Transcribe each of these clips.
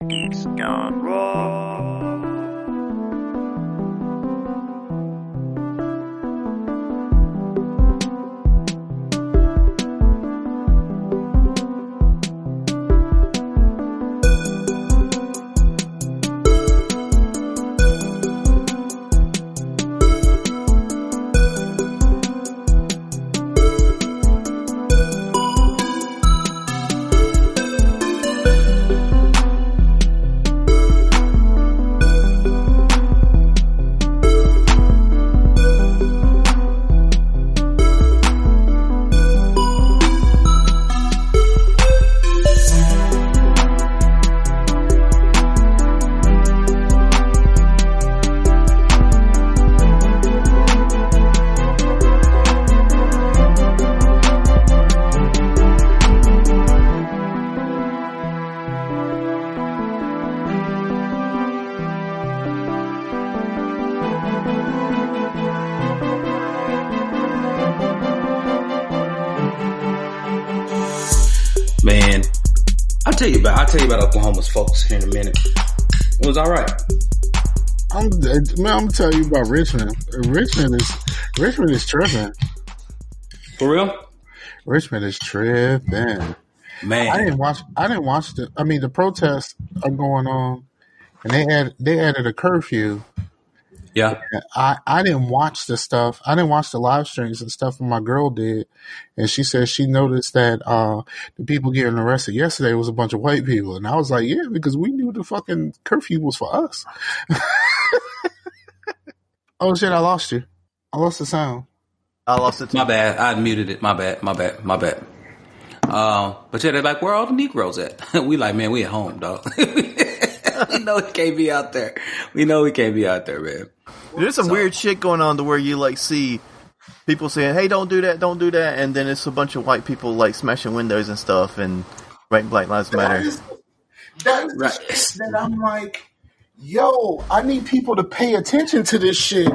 Geeks Gone Raw. Man, I'll tell you about Oklahoma's folks here in a minute. It was all right. I'm gonna tell you about Richmond. Richmond is tripping. For real? Richmond is tripping. Man, I didn't watch the. I mean, the protests are going on, and they added a curfew. yeah. I didn't watch the stuff. I didn't watch the live streams and stuff. My girl did, and she said she noticed that the people getting arrested yesterday was a bunch of white people, and I was like, yeah, because we knew the fucking curfew was for us. Oh shit! I lost you. I lost the sound. I lost it too. My bad. I muted it. My bad. But yeah, they're like, where are all the Negroes at? We like, man, we at home, dog. We know we can't be out there. Man. There's some weird shit going on to where you like see people saying, "Hey, don't do that," and then it's a bunch of white people like smashing windows and stuff and writing Black Lives Matter. That is the shit that I'm like, yo, I need people to pay attention to this shit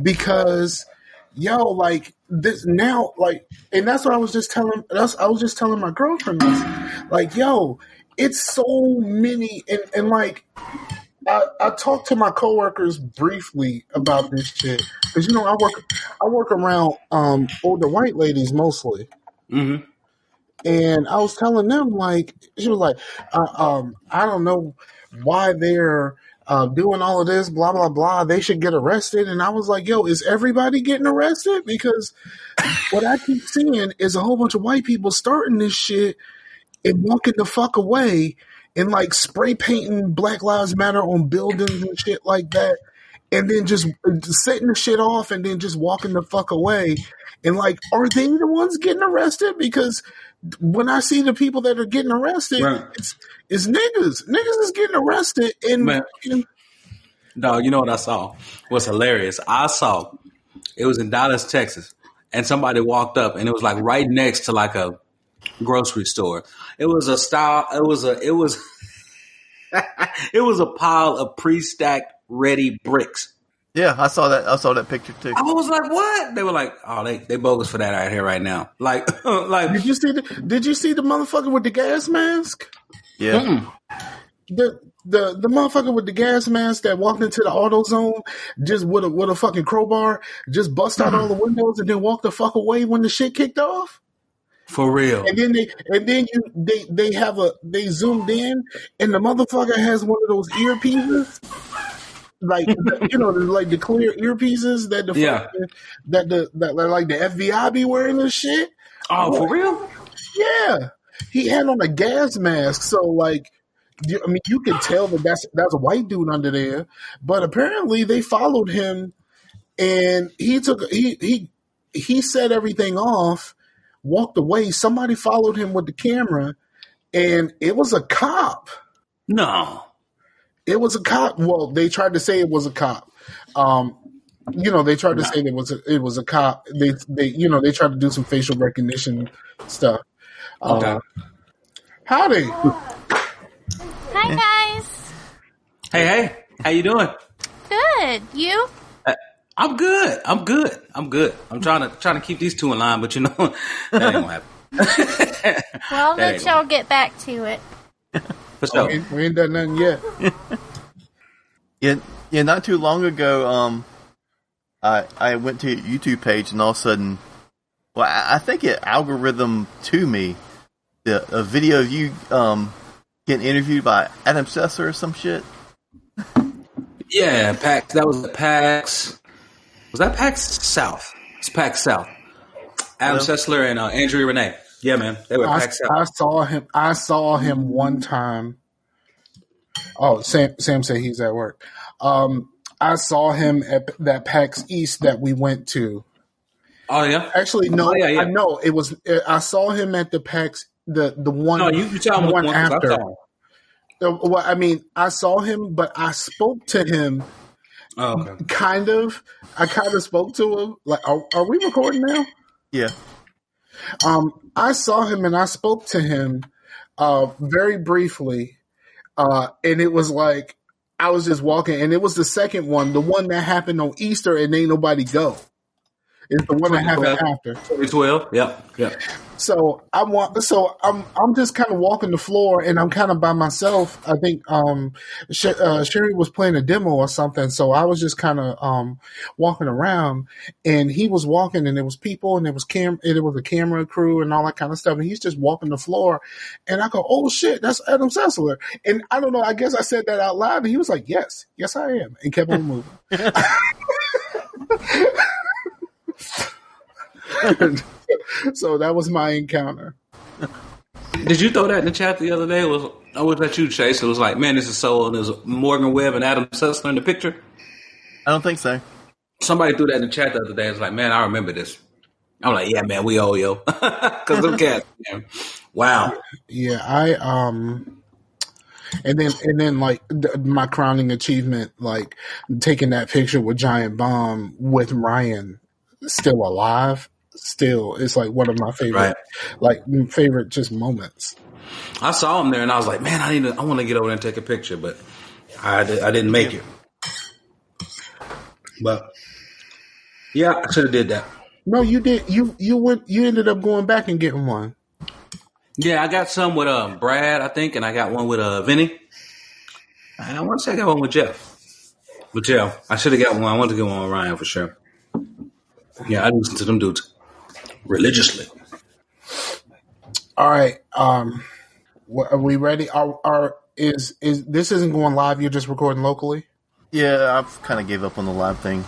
because, yo, like this now, like, and that's what I was just telling. I was just telling my girlfriend this, like, yo, it's so many, and like. I talked to my coworkers briefly about this shit because I work around older white ladies mostly, Mm-hmm. and I was telling them like she was like, I don't know why they're doing all of this, blah blah blah. They should get arrested, and I was like, yo, is everybody getting arrested? Because what I keep seeing is a whole bunch of white people starting this shit and walking the fuck away. And like spray painting Black Lives Matter on buildings and shit like that, and then just setting the shit off and then just walking the fuck away. And like, are they the ones getting arrested? Because when I see the people that are getting arrested, right. it's niggas. Niggas is getting arrested. And dog, you know what I saw? What's hilarious? I saw it was in Dallas, Texas, and somebody walked up, and it was like right next to like a grocery store. It was a style. It was it was a pile of pre-stacked ready bricks. Yeah, I saw that. I saw that picture too. I was like, "What?" They were like, "Oh, they bogus for that out here right now." Like, did you see the motherfucker with the gas mask? Yeah. The motherfucker with the gas mask that walked into the auto zone just with a fucking crowbar, just bust out all the windows and then walk the fuck away when the shit kicked off. For real. And then they zoomed in and the motherfucker has one of those earpieces, like like the clear earpieces that like the FBI be wearing and shit. Oh, for real? Yeah, he had on a gas mask, so like, I mean, you could tell that that's a white dude under there. But apparently, they followed him, and he set everything off. Walked away. Somebody followed him with the camera, and it was a cop. No, it was a cop. Well, they tried to say it was a cop. They tried to say it was a cop. They tried to do some facial recognition stuff. Okay. Howdy. Hi guys. Hey, how you doing? Good. You? I'm good. I'm trying to keep these two in line, but that ain't gonna happen. Well, let y'all get back to it. For sure. We ain't done nothing yet. Yeah, not too long ago, I went to your YouTube page and all of a sudden, well, I think it algorithm to me a video of you getting interviewed by Adam Sessler or some shit. Yeah, PAX. That was PAX. Was that PAX South? It's PAX South. Adam Sessler and Andrea Renee. Yeah, man, they were PAX South. I saw him one time. Oh, Sam said he's at work. I saw him at that PAX East that we went to. Oh yeah. Actually, no. Oh, yeah. I know it was. I saw him at the PAX. The one. No, you tell me one after. I saw him. Well, I mean, I saw him, but I spoke to him. Oh, okay. Kind of. I kind of spoke to him. Like, are we recording now? Yeah. I saw him and I spoke to him very briefly, and it was like I was just walking, and it was the second one, the one that happened on Easter, and ain't nobody go. It's the one that happened after 2012. Yep. So I'm just kind of walking the floor, and I'm kind of by myself. I think Sherry was playing a demo or something, so I was just kind of walking around, and he was walking, and there was people, and there was a camera crew, and all that kind of stuff, and he's just walking the floor, and I go, "Oh shit, that's Adam Sessler," and I don't know. I guess I said that out loud, and he was like, "Yes, I am," and kept on moving. So that was my encounter. Did you throw that in the chat the other day? Was that you, Chase? It was like, man, this is so. And there's Morgan Webb and Adam Sessler in the picture. I don't think so. Somebody threw that in the chat the other day. It's like, man, I remember this. I'm like, yeah, man, we owe yo, because them cats, man. Wow. Yeah, and then like my crowning achievement, like taking that picture with Giant Bomb with Ryan still alive. Still, it's like one of my favorite, favorite just moments. I saw him there, and I was like, man, I want to get over there and take a picture, but I didn't make it. But yeah, I should have did that. No, you did. You ended up going back and getting one. Yeah, I got some with Brad, I think, and I got one with Vinny. I want to say I got one with Jeff. But yeah, I should have got one. I wanted to get one with Ryan for sure. Yeah, I listen to them dudes religiously. All right. Are we ready? Is this isn't going live? You're just recording locally? Yeah, I've kind of gave up on the live thing.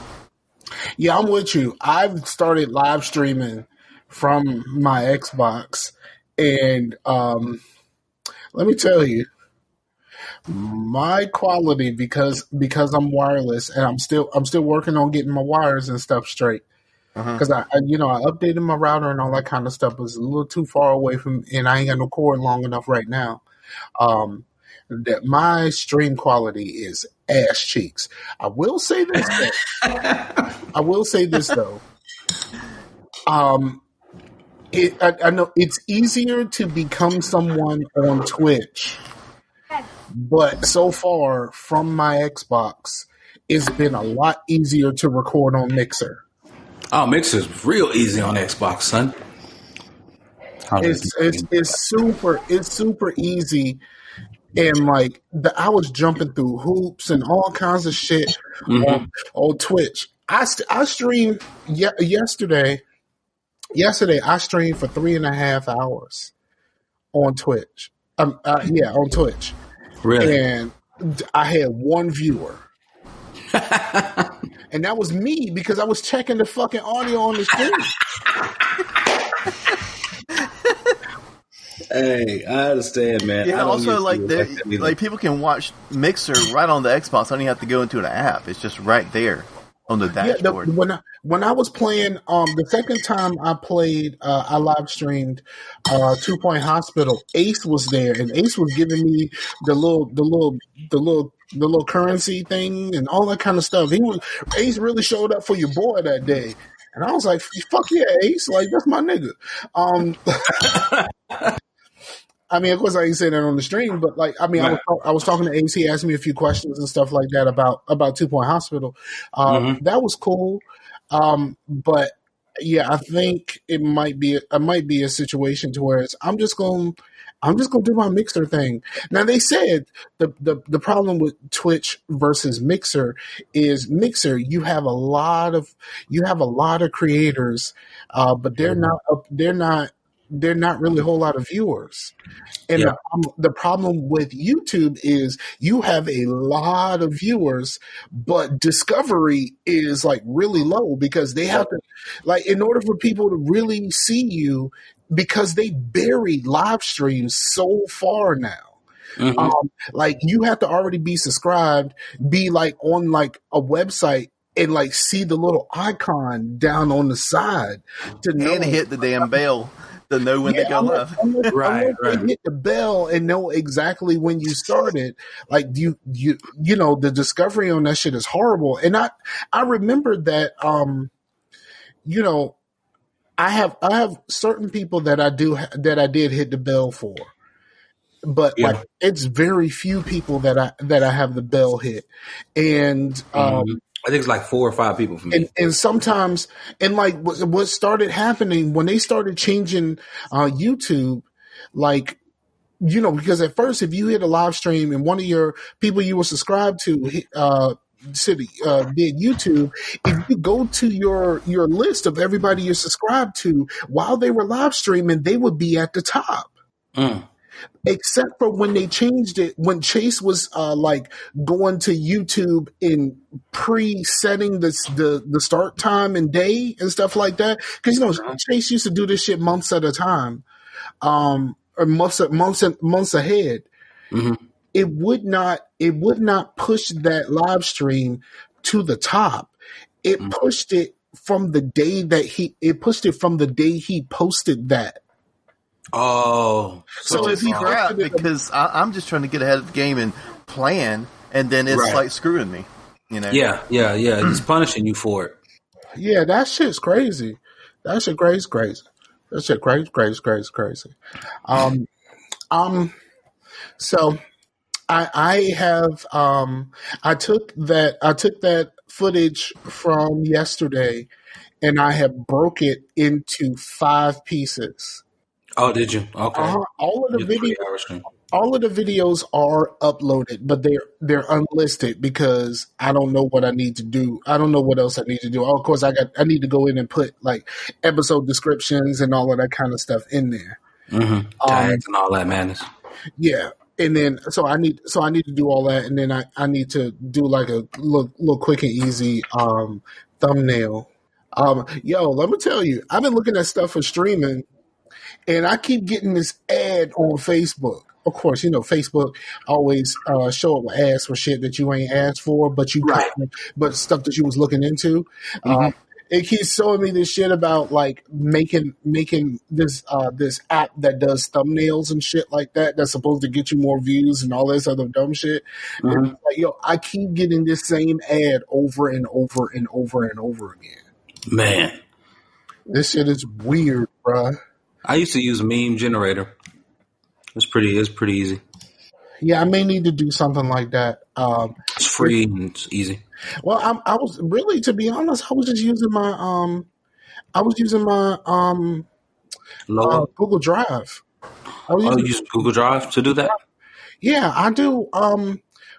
Yeah, I'm with you. I've started live streaming from my Xbox, and let me tell you, my quality because I'm wireless, and I'm still working on getting my wires and stuff straight. Because I updated my router and all that kind of stuff. It was a little too far away from, and I ain't got no cord long enough right now. That my stream quality is ass cheeks. I will say this though. I know it's easier to become someone on Twitch, but so far from my Xbox, it's been a lot easier to record on Mixer. Oh, Mixer's real easy on Xbox, son. It's super easy, and like I was jumping through hoops and all kinds of shit on Twitch. I streamed yesterday. Yesterday I streamed for 3.5 hours on Twitch. On Twitch. Really? And I had one viewer. And that was me because I was checking the fucking audio on the stream. Hey, I understand, man. Yeah, also like people can watch Mixer right on the Xbox. I don't even have to go into an app. It's just right there on the dashboard. Yeah, when I was playing, the second time I played, I live streamed 2 Point Hospital. Ace was there, and Ace was giving me the little currency thing and all that kind of stuff. Ace really showed up for your boy that day, and I was like, "Fuck yeah, Ace! Like that's my nigga." I mean, of course, I ain't saying that on the stream, but like, I mean, I was talking to Ace. He asked me a few questions and stuff like that about 2 Point Hospital. That was cool. But yeah, I think it might be a situation to where I'm just gonna I'm just gonna do my Mixer thing. Now they said the problem with Twitch versus Mixer is Mixer. You have a lot of creators, but they're not really a whole lot of viewers. And Yeah. the problem with YouTube is you have a lot of viewers, but discovery is like really low because they have to, like, in order for people to really see you, because they bury live streams so far now. Like you have to already be subscribed, be like on like a website and like see the little icon down on the side to know And hit the damn bell to know when they go live. Unless they hit the bell and know exactly when you started, like you know, the discovery on that shit is horrible. And I remember that, you know, I have certain people that I did hit the bell for, but like it's very few people that I have the bell hit, and I think it's like 4 or 5 people for me. And sometimes, and like what started happening when they started changing YouTube, like, you know, because at first if you hit a live stream and one of your people you were subscribed to did YouTube, if you go to your list of everybody you're subscribed to while they were live streaming, they would be at the top. Except for when they changed it, when Chase was like going to YouTube and pre-setting the start time and day and stuff like that, because you know Chase used to do this shit months at a time, or months ahead. It would not push that live stream to the top. It pushed it from the day he posted that. Oh, so if he crap, because I'm just trying to get ahead of the game and plan, and then it's like screwing me, you know? Yeah. It's punishing you for it. Yeah, that shit's crazy. That shit crazy. That shit crazy. So I have I took that footage from yesterday, and I have broke it into 5 pieces. Oh, did you? Okay. All of the videos are uploaded, but they're unlisted because I don't know what I need to do. I don't know what else I need to do. Oh, of course, I need to go in and put like episode descriptions and all of that kind of stuff in there. Tags and all that madness. Yeah. And then, so I need to do all that, and then I need to do like a little quick and easy thumbnail. Yo, let me tell you, I've been looking at stuff for streaming, and I keep getting this ad on Facebook. Of course, you know, Facebook always show up with ads for shit that you ain't asked for, but but stuff that you was looking into. It keeps showing me this shit about like making this app that does thumbnails and shit like that. That's supposed to get you more views and all this other dumb shit. It's like, yo, I keep getting this same ad over and over and over and over again. Man, this shit is weird, bruh. I used to use Meme Generator. It's pretty easy. Yeah, I may need to do something like that. It's free and it's easy. Well, I was really, to be honest, I was just using my Google Drive. You use Google Drive to do that? Yeah, I do.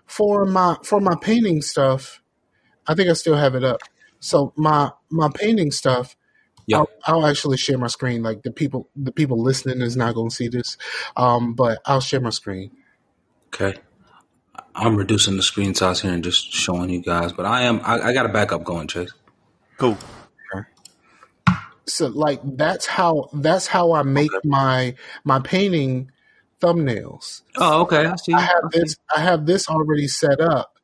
For my painting stuff, I think I still have it up. So my painting stuff, I'll actually share my screen. Like the people listening is not going to see this, but I'll share my screen. Okay. I'm reducing the screen size here and just showing you guys, but I got a backup going, Chase. Cool. Okay. So like that's how I make my painting thumbnails. Oh, okay. I see. I have this already set up,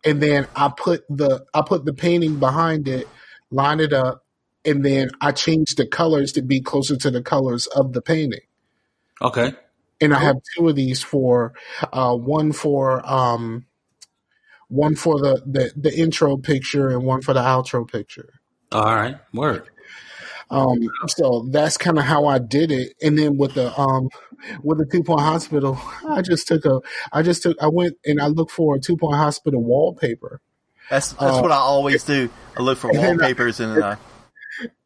and then I put the painting behind it, line it up, and then I change the colors to be closer to the colors of the painting. Okay. And I have 2 of these for one for the intro picture and one for the outro picture. All right, word. So that's kind of how I did it. And then with the 2-point hospital, I went and I looked for a 2-point hospital wallpaper. That's what I always do. I look for wallpapers and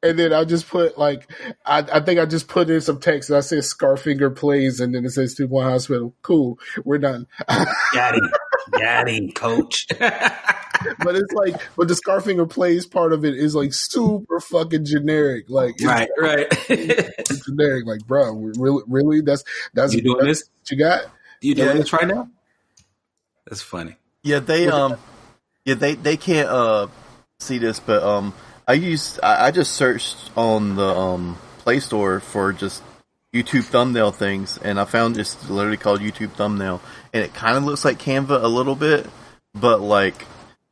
And then I just put like I think I just put in some text. I said Scarfinger plays, and then it says 2 Point Hospital. Cool, we're done. Got him, coach. But it's like, but the Scarfinger plays part of it is like super fucking generic. Like, it's right. generic. Like, bro, really, that's You doing that's this? what you got? You doing this right now? That's funny. Yeah, they can't see this, but I just searched on the Play Store for just YouTube thumbnail things, and I found it's literally called YouTube thumbnail, and it kind of looks like Canva a little bit, but like,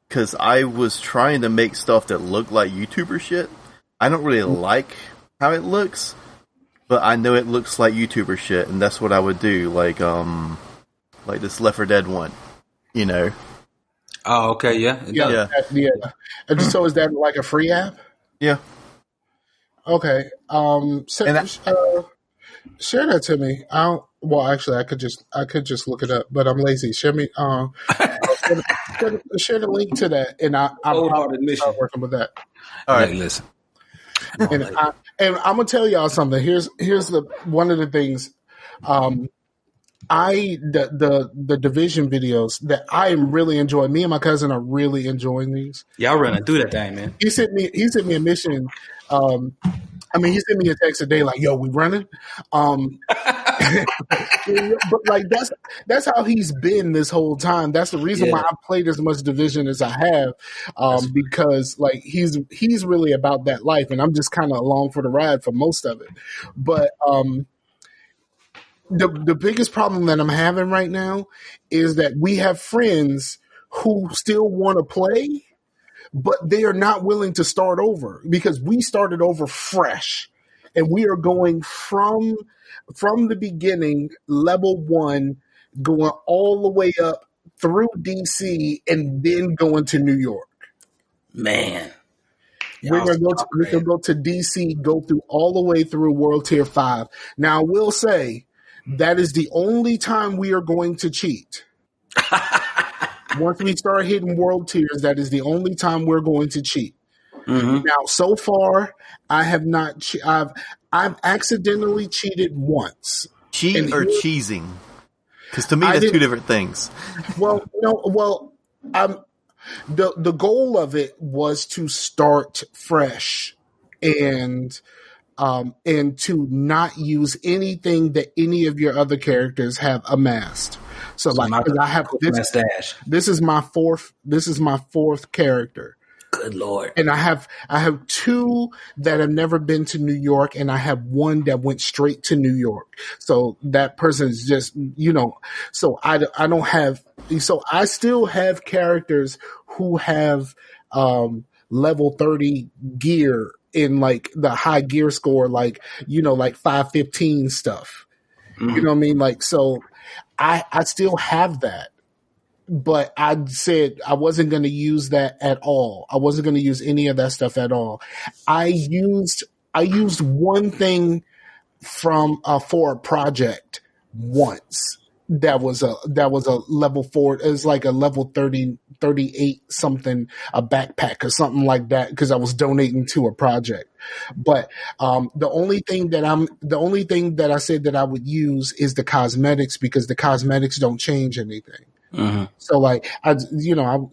because I was trying to make stuff that looked like YouTuber shit. I don't really like how it looks, but I know it looks like YouTuber shit, and that's what I would do, like this Left 4 Dead one, you know. Oh, okay, yeah. Yeah. And so is that like a free app? Yeah. Okay. Share that to me. Well, actually, I could just look it up, but I'm lazy. Share me. Share the link to that, and I'll probably start working with that. All right, listen. And I'm gonna tell y'all something. Here's one of the things. The division videos that I am really enjoying. Me and my cousin are really enjoying these. Y'all running through that thing, man. He sent me a mission. He sent me a text a day like, "Yo, we running." But like that's how he's been this whole time. That's the reason why I played as much division as I have, because like he's really about that life, and I'm just kind of along for the ride for most of it. But the biggest problem that I'm having right now is that we have friends who still want to play, but they are not willing to start over because we started over fresh, and we are going from the beginning, level 1, going all the way up through DC, and then going to New York. Man. We're gonna go to DC, go through all the way through World Tier 5. Now, I will say that is the only time we are going to cheat. Once we start hitting world tiers, that is the only time we're going to cheat. Mm-hmm. Now, so far, I have not. I've accidentally cheated once. Cheat or cheesing? Because to me, that's two different things. Well, no. Well, the goal of it was to start fresh and to not use anything that any of your other characters have amassed. So like, I have this is my fourth character. Good Lord. And I have 2 that have never been to New York, and I have 1 that went straight to New York. So that person is just, so I don't have, so I still have characters who have level 30 gear in like the high gear score, like 515 stuff. Mm-hmm. You know what I mean? Like, so I still have that. But I said I wasn't going to use that at all. I wasn't going to use any of that stuff at all. I used one thing from for a project once. That was a level 4. It was like a level 38 something, a backpack or something like that, because I was donating to a project. But the only thing that I said that I would use is the cosmetics, because the cosmetics don't change anything. Mm-hmm. So like I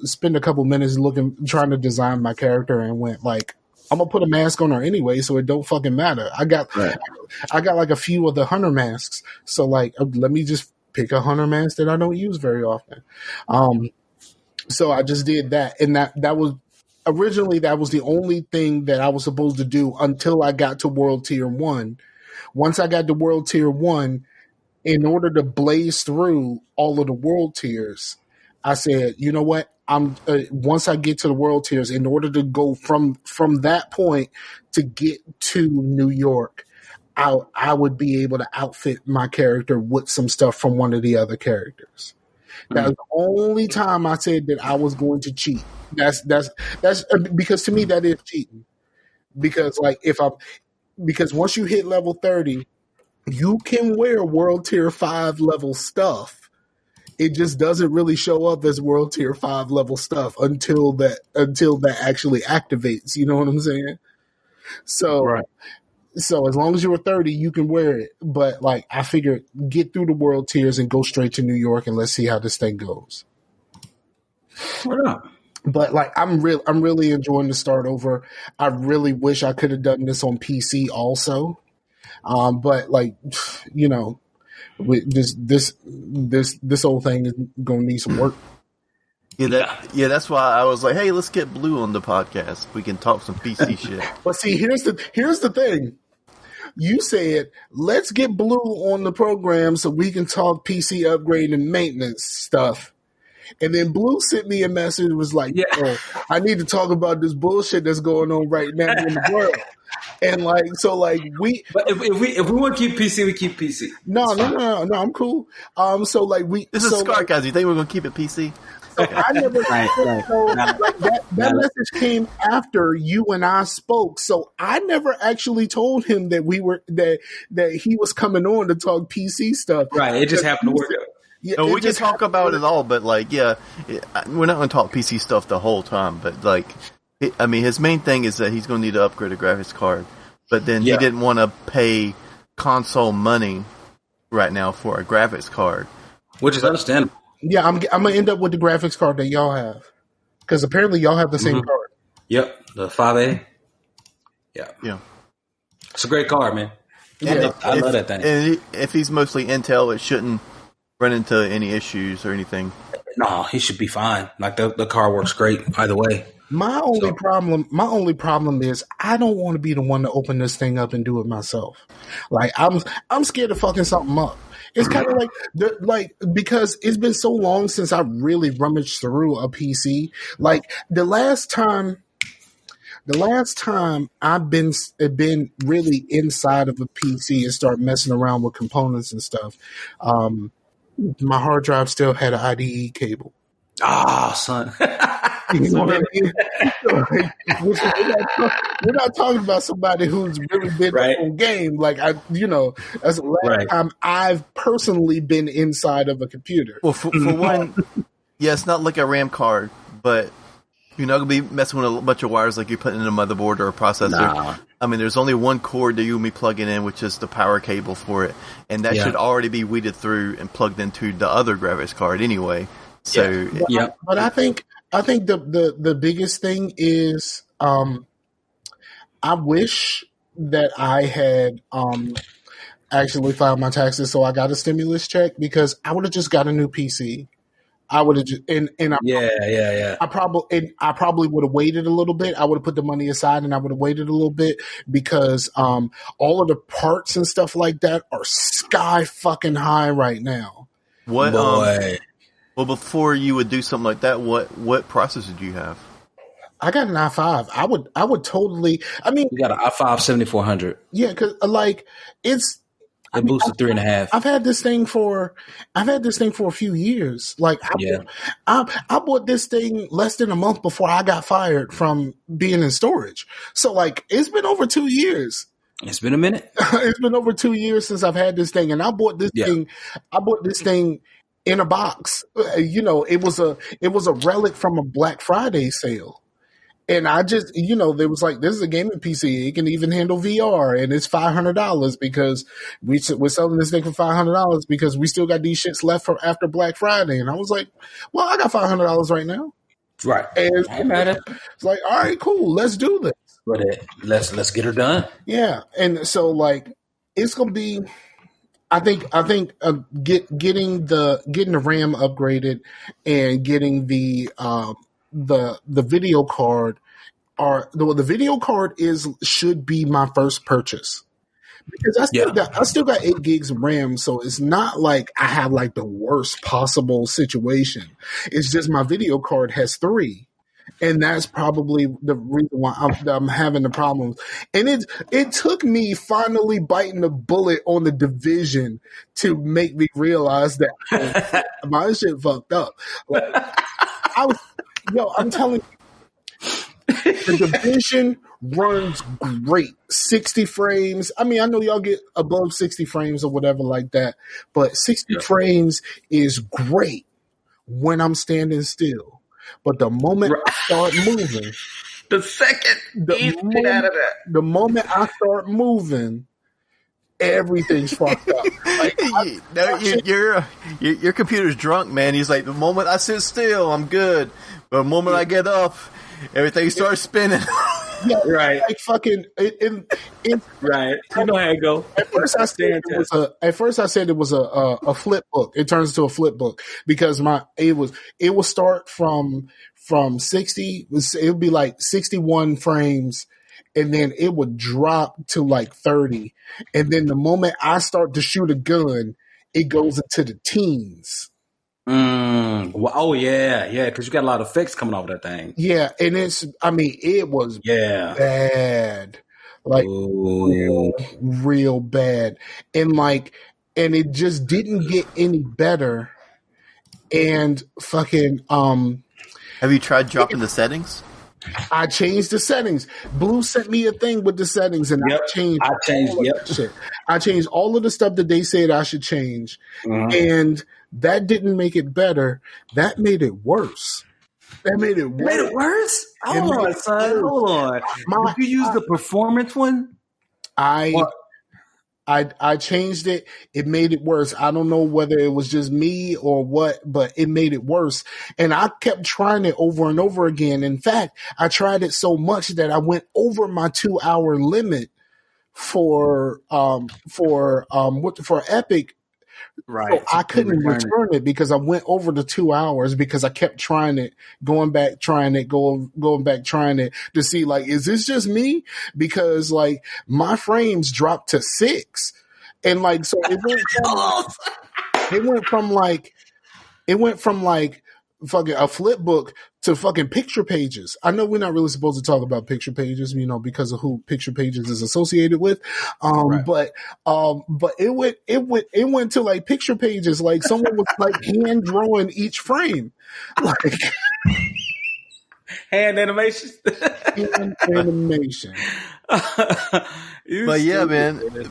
spent a couple minutes trying to design my character, and went like, I'm gonna put a mask on her anyway, so it don't fucking matter. I got like a few of the hunter masks, so like let me just pick a hunter mask that I don't use very often. So I just did that, and that was originally the only thing that I was supposed to do until I got to World Tier 1. Once I got to World Tier 1, in order to blaze through all of the world tiers, I said, you know what? Once I get to the world tiers, in order to go from that point to get to New York, I would be able to outfit my character with some stuff from one of the other characters. That was the only time I said that I was going to cheat. That's because to me that is cheating. Because like because once you hit level 30, you can wear World Tier 5 level stuff. It just doesn't really show up as World Tier 5 level stuff until that actually activates. You know what I'm saying? So Right. so as long as you were 30, you can wear it. But like I figured, get through the world tiers and go straight to New York and let's see how this thing goes. Why not? But like I'm really enjoying the start over. I really wish I could have done this on PC also. But like, you know, with this whole thing is gonna need some work. Yeah, that's why I was like, hey, let's get Blue on the podcast. We can talk some PC shit. But see, here's the thing. You said let's get Blue on the program so we can talk PC upgrade and maintenance stuff. And then Blue sent me a message and was like, "Oh, I need to talk about this bullshit that's going on right now in the world." And like, so like we. But if we want to keep PC, we keep PC. No, I'm cool. So like This is Scar, guys. You think we're gonna keep it PC? So I never. Right. So like that message came after you and I spoke. So I never actually told him that that he was coming on to talk PC stuff. Right. It just happened to work out. Yeah, No, we can talk about it all, but like, yeah, we're not going to talk PC stuff the whole time. But like, I mean, his main thing is that he's going to need to upgrade a graphics card, but then he didn't want to pay console money right now for a graphics card, Which is understandable. Yeah, I'm gonna end up with the graphics card that y'all have because apparently y'all have the same card. Yep. The 5A. Yeah. It's a great card, man. Yeah. I love that thing. And if he's mostly Intel, it shouldn't run into any issues or anything. No, he should be fine. Like the car works great either way. My only problem is I don't want to be the one to open this thing up and do it myself. Like I'm scared of fucking something up. It's kind of like because it's been so long since I really rummaged through a PC. Like the last time I've been really inside of a PC and start messing around with components and stuff, my hard drive still had an IDE cable. Ah, son. You know what I mean? We're not talking about somebody who's really been on game. Like that's the last time I've personally been inside of a computer. Well, for one, yeah, it's not like a RAM card, but you're not going to be messing with a bunch of wires like you're putting in a motherboard or a processor. Nah. I mean, there's only one cord that you'll be plugging in, which is the power cable for it, and that should already be weeded through and plugged into the other graphics card anyway. So, but I think the biggest thing is I wish that I had actually filed my taxes so I got a stimulus check because I would have just got a new PC. I would have just I probably would have waited a little bit. I would have put the money aside and I would have waited a little bit because all of the parts and stuff like that are sky fucking high right now. What? Well, before you would do something like that, what processor do you have? I got an i5. I would totally. I mean, You got an i5 7400. yeah, because like it's. It boosted 3.5. I've had this thing for a few years. Like I bought this thing less than a month before I got fired from being in storage. So like it's been over 2 years. It's been a minute. It's been over 2 years since I've had this thing, and I bought this thing in a box. It was a relic from a Black Friday sale. And I just, they was like, this is a gaming PC. It can even handle VR, and it's $500 because we're selling this thing for $500 because we still got these shits left from after Black Friday. And I was like, well, I got $500 right now. Right. And I ain't mad at it. it's like, all right, cool, let's do this. But let's get her done. Yeah, and so like it's gonna be. I think getting the RAM upgraded and getting the video card the video card should be my first purchase because I still got 8 gigs of RAM, so it's not like I have like the worst possible situation. It's just my video card has 3. And that's probably the reason why I'm having the problems. And it took me finally biting the bullet on the Division to make me realize that my shit fucked up. Like, I'm telling you, the Division runs great. 60 frames. I mean, I know y'all get above 60 frames or whatever like that, but 60 frames is great when I'm standing still. But the moment I start moving, The second the moment I start moving, everything's fucked up. Like your computer's drunk, man. He's like, the moment I sit still, I'm good. But the moment I get up, everything starts spinning. yeah, right. like fucking. Right. You know how it go. At first, I said it was a flip book. It turns into a flip book because it would start from 60. It would be like 61 frames, and then it would drop to like 30, and then the moment I start to shoot a gun, it goes into the teens. Well, oh yeah, because you got a lot of effects coming off that thing. Yeah, and it was bad, like real bad, and it just didn't get any better. And fucking Have you tried dropping the settings? I changed the settings. Blue sent me a thing with the settings, and I changed all of that shit. I changed all of the stuff that they said I should change, and that didn't make it better. That made it worse. Made it worse? Hold on, son. Hold on. Did you use the performance one? I changed it. It made it worse. I don't know whether it was just me or what, but it made it worse. And I kept trying it over and over again. In fact, I tried it so much that I went over my 2-hour limit for Epic. Right. So I couldn't return it because I went over the 2 hours because I kept trying it, going back, trying it, going back, trying it to see, like, is this just me? Because like my frames dropped to 6, and like, so it went from like fucking a flip book to fucking picture pages. I know we're not really supposed to talk about picture pages, because of who picture pages is associated with. But it went to like picture pages. Like someone was like hand drawing each frame, like hand animation. Hand animation. But yeah, man,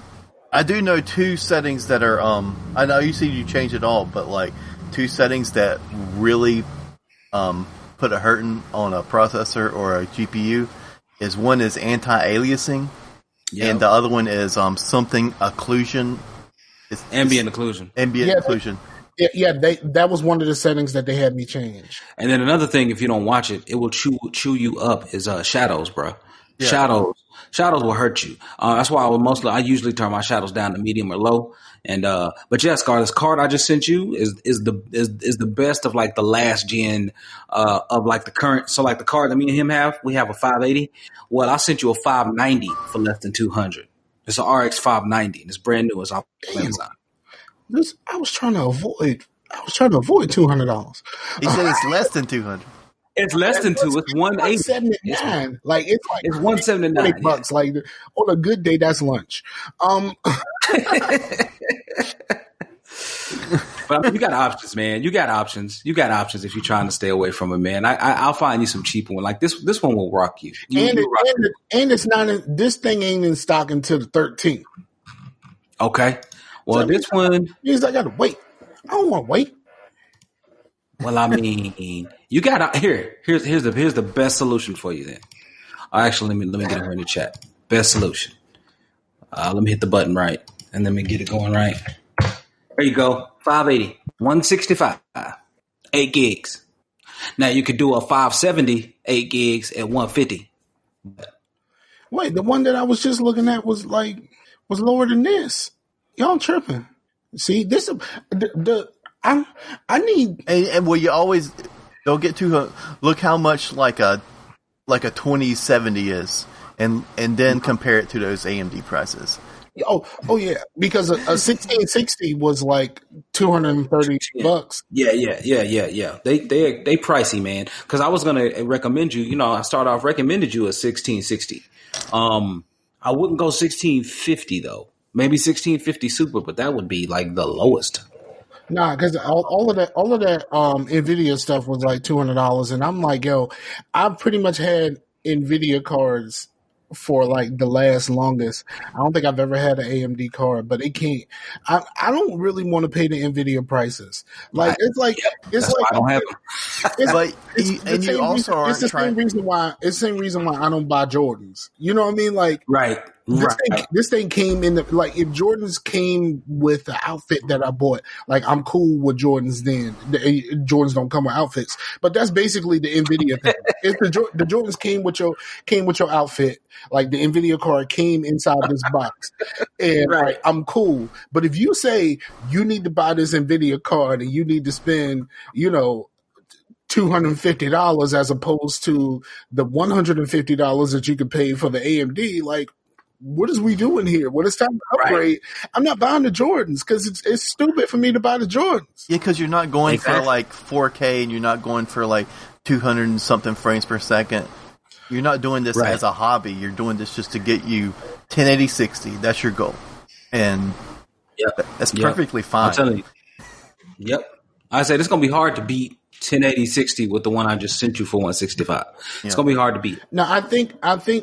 I do know 2 settings that are. I know you said you changed it all, but like 2 settings that really put a hurting on a processor or a GPU is one is anti-aliasing, and the other one is something occlusion. It's ambient occlusion. Occlusion. That was one of the settings that they had me change. And then another thing, if you don't watch it, it will chew you up. Is shadows, bro. Yeah. Shadows will hurt you. That's why I usually turn my shadows down to medium or low. And but yeah, Scar, this card I just sent you is the best of like the last gen of like the current. So like the card that me and him have, we have a 580. Well, I sent you a 590 for less than 200. It's an RX 590 and it's brand new. It's off Amazon. I was trying to avoid $200. He said it's less than 200. It's less than 2. It's 180. $179. Like it's $179 bucks. Like on a good day, that's lunch. But you got options, man. You got options. If you're trying to stay away from it, man. I'll find you some cheap one. Like this one will rock you. And it's not in, this thing ain't in stock until the 13th. Okay. Well, this one means I gotta wait. I don't want to wait. Well, I mean, you got here's the best solution for you. Then, actually, let me get it here in the chat. Best solution. Let me hit the button right, and let me get it going right. There you go. 580, 165, 8 gigs. Now you could do a 570, 8 gigs at 150. Wait, the one that I was just looking at was lower than this. Y'all tripping? See, this I need and well, you always don't get too look how much like a 2070 is, and then compare it to those AMD prices. Oh yeah, because a 1660 was like $230. Yeah. They pricey, man. Because I was gonna recommend you. I started off recommended you a 1660. I wouldn't go 1650 though. Maybe 1650 Super, but that would be like the lowest. Nah, because all of that Nvidia stuff was like $200, and I'm like, yo, I've pretty much had Nvidia cards for like the last longest. I don't think I've ever had an AMD card, but it can't. I don't really want to pay the Nvidia prices. Like it's like it's That's why like I don't have them. it's, But it's the and you same also reason, aren't it's the trying. same reason why it's the same reason why I don't buy Jordans. You know what I mean? Like Right. this thing came in the, like if Jordans came with the outfit that I bought, like I'm cool with Jordans. Then Jordans don't come with outfits, but that's basically the Nvidia thing. It's the Jordans came with your outfit. Like the Nvidia card came inside this box, and Right. like, I'm cool. But if you say you need to buy this Nvidia card and you need to spend, $250 as opposed to the $150 that you could pay for the AMD, like, what is we doing here? When it's time to upgrade, I'm not buying the Jordans because it's stupid for me to buy the Jordans. Yeah, because you're not going for Exactly. like 4K and you're not going for like 200 and something frames per second. You're not doing this Right. as a hobby. You're doing this just to get you 1080 60. That's your goal. And that's perfectly fine. I'm telling you. Yep. I said it's going to be hard to beat 1080 60 with the one I just sent you for 165. It's going to be hard to beat. Now, I think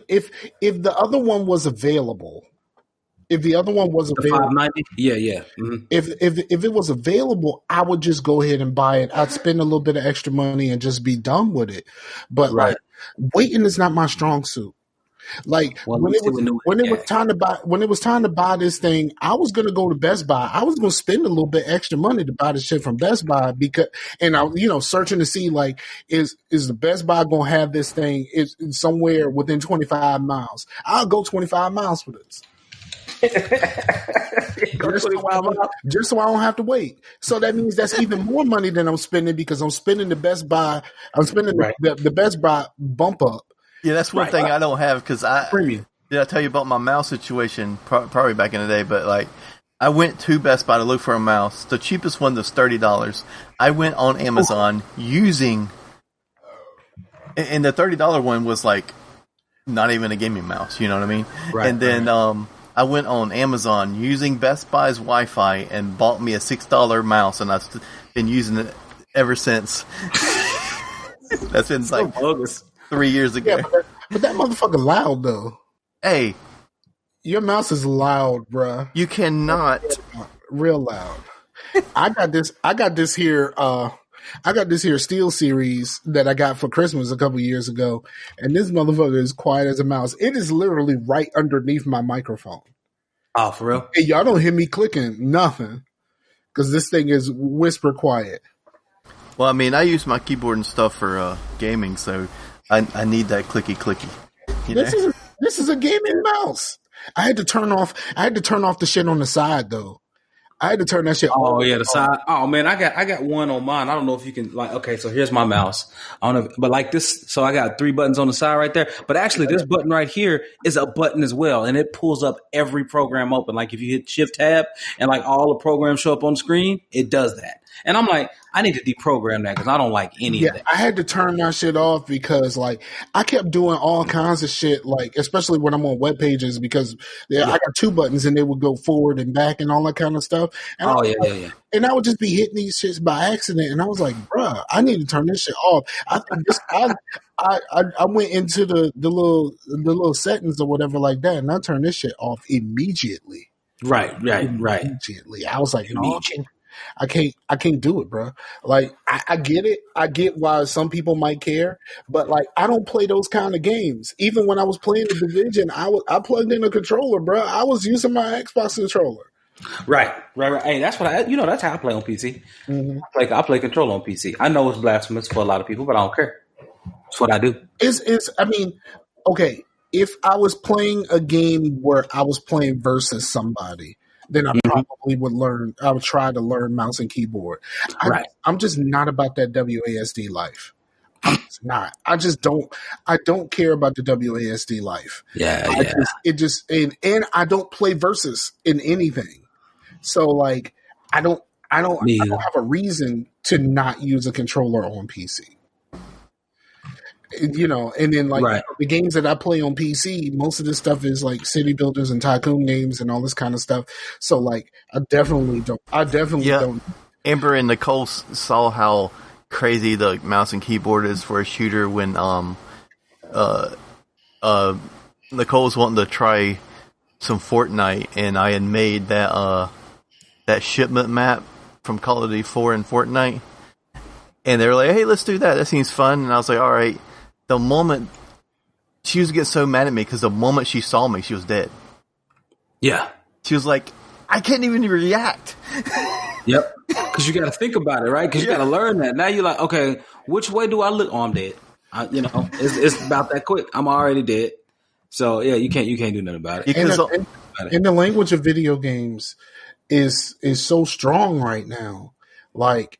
if the other one was available, The 590? Yeah. Mm-hmm. if it was available, I would just go ahead and buy it. I'd spend a little bit of extra money and just be done with it. But like waiting is not my strong suit. Like when it was time to buy this thing, I was gonna go to Best Buy. I was gonna spend a little bit extra money to buy this shit from Best Buy because, and I, searching to see like is the Best Buy gonna have this thing is somewhere within 25 miles. I'll go 25 miles for this. Just so I don't have to wait. So that means that's even more money than I'm spending because I'm spending the Best Buy. I'm spending the Best Buy bump up. Yeah, that's one thing I don't have because Premium. Did I tell you about my mouse situation? Probably back in the day, but like I went to Best Buy to look for a mouse. The cheapest one was $30. I went on Amazon using, and the $30 one was like not even a gaming mouse. You know what I mean? Right. And then I went on Amazon using Best Buy's Wi-Fi and bought me a $6 mouse, and I've been using it ever since. That's been like bogus. 3 years ago. Yeah, but that motherfucker loud though. Hey, your mouse is loud, bruh. You cannot. Real loud. I got this here Steel Series that I got for Christmas a couple years ago, and this motherfucker is quiet as a mouse. It is literally right underneath my microphone. Oh, for real? Hey, y'all don't hear me clicking nothing because this thing is whisper quiet. Well, I mean, I use my keyboard and stuff for gaming, so I need that clicky. This is a gaming mouse. I had to turn off the shit on the side though. I had to turn that shit off. Oh yeah, the side. Oh man, I got one on mine. I don't know if you can okay, so here's my mouse. I don't know, but like this, so I got 3 buttons on the side right there. But actually this button right here is a button as well, and it pulls up every program open. Like if you hit Shift Tab and like all the programs show up on the screen, it does that. And I'm like, I need to deprogram that because I don't like any of that. I had to turn that shit off because like I kept doing all kinds of shit, like especially when I'm on web pages because I got 2 buttons and they would go forward and back and all that kind of stuff. And and I would just be hitting these shits by accident, and I was like, bruh, I need to turn this shit off. I went into the little settings or whatever like that, and I turned this shit off immediately. Right. Immediately. I was like, no, I can't do it, bro. Like, I get it. I get why some people might care, but like, I don't play those kind of games. Even when I was playing the Division, I plugged in a controller, bro. I was using my Xbox controller. Right. Hey, that's what that's how I play on PC. Mm-hmm. I play controller on PC. I know it's blasphemous for a lot of people, but I don't care. That's what I do. I mean, okay, if I was playing a game where I was playing versus somebody, then I probably would learn. I would try to learn mouse and keyboard. I'm just not about that WASD life. I'm just not. I don't care about the WASD life. And I don't play versus in anything. So like, I don't have a reason to not use a controller on PC. And then like the games that I play on PC, most of this stuff is like city builders and tycoon games and all this kind of stuff. So like, I definitely don't. Amber and Nicole saw how crazy the mouse and keyboard is for a shooter when Nicole's wanting to try some Fortnite, and I had made that shipment map from Call of Duty 4 and Fortnite. And they were like, hey, let's do that. That seems fun. And I was like, all right. The moment she was getting so mad at me because the moment she saw me, she was dead. Yeah. She was like, I can't even react. Yep. Because you got to think about it, right? Because you got to learn that. Now you're like, okay, which way do I look? Oh, I'm dead. It's about that quick. I'm already dead. So yeah, you can't do nothing about it. And the language of video games is so strong right now. Like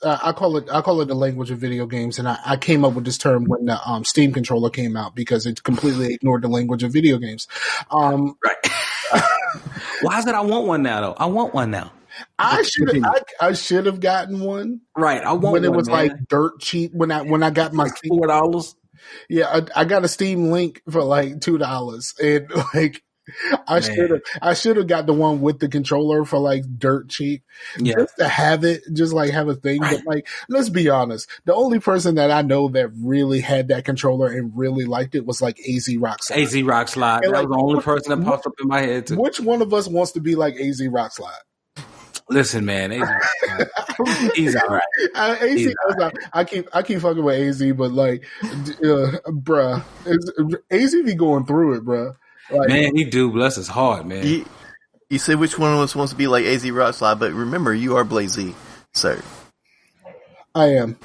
I call it the language of video games, and I came up with this term when the Steam controller came out because it completely ignored the language of video games. Right. Why is it I want one now though? I want one now. I should have gotten one. Right. I want when it one, was man. like dirt cheap when I got my like $4. Yeah, I got a Steam Link for like $2, and like I should have got the one with the controller for like dirt cheap, just to have it, just like have a thing. Right. But like, let's be honest, the only person that I know that really had that controller and really liked it was like AZ Rockslide. AZ Rockslide, that was the only person that popped up in my head too. Which one of us wants to be like AZ Rockslide? Listen, man, he's all right. I keep fucking with AZ, but like, bruh, AZ be going through it, bruh. Like, man, he do. Bless his heart, man. You say which one of us wants to be like AZ Rockslide, but remember, you are Blazy, sir. I am.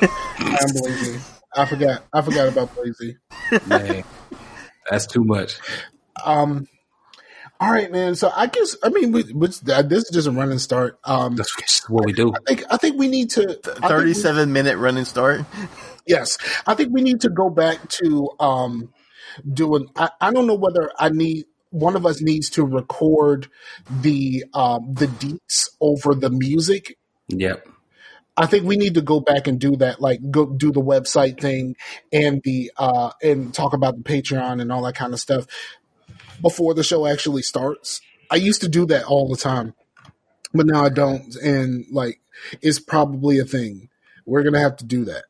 I'm Blazy. I forgot about Blazy. Man, that's too much. All right, man. So this is just a running start. That's what we do. I think we need to 37-minute running start. Yes, I think we need to go back to doing. I don't know whether one of us needs to record the deets over the music. Yep. I think we need to go back and do that, like go do the website thing and and talk about the Patreon and all that kind of stuff before the show actually starts. I used to do that all the time, but now I don't. And like, it's probably a thing. We're going to have to do that.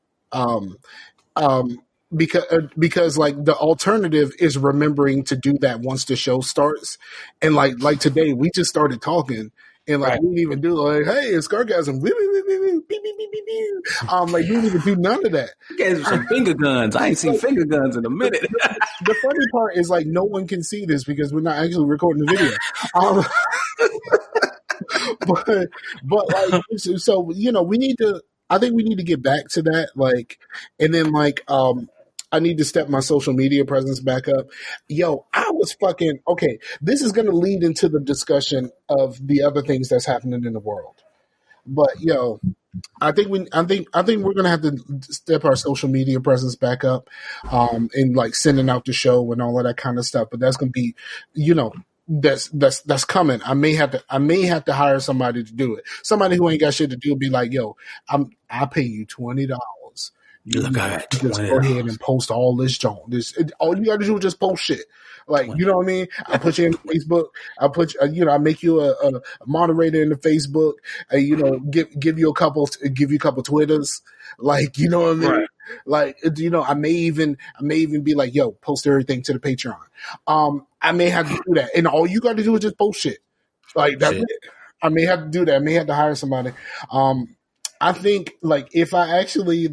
Because like the alternative is remembering to do that once the show starts. And like today we just started talking and like, we didn't even do like, hey, it's Scargasm. Like we didn't even do none of that. You guys have some finger guns. I ain't seen finger guns in a minute. The funny part is like no one can see this because we're not actually recording the video. But like, so we need to. I think we need to get back to that. Like, and then like, I need to step my social media presence back up. Yo, I was fucking okay. This is going to lead into the discussion of the other things that's happening in the world. But yo, I think we're gonna have to step our social media presence back up, and like sending out the show and all of that kind of stuff. But that's gonna be, that's coming. I may have to hire somebody to do it. Somebody who ain't got shit to do, be like, yo, I pay you $20. You just go ahead and post all this junk. All you got to do is just post shit. Like, you know what I mean? I put you in Facebook. I make you a moderator in the Facebook. Give you a couple Twitters. Like, you know what I mean? Right. Like, I may even be like, yo, post everything to the Patreon. I may have to do that, and all you got to do is just post shit. Like that's it. I may have to do that. I may have to hire somebody. I think like if I actually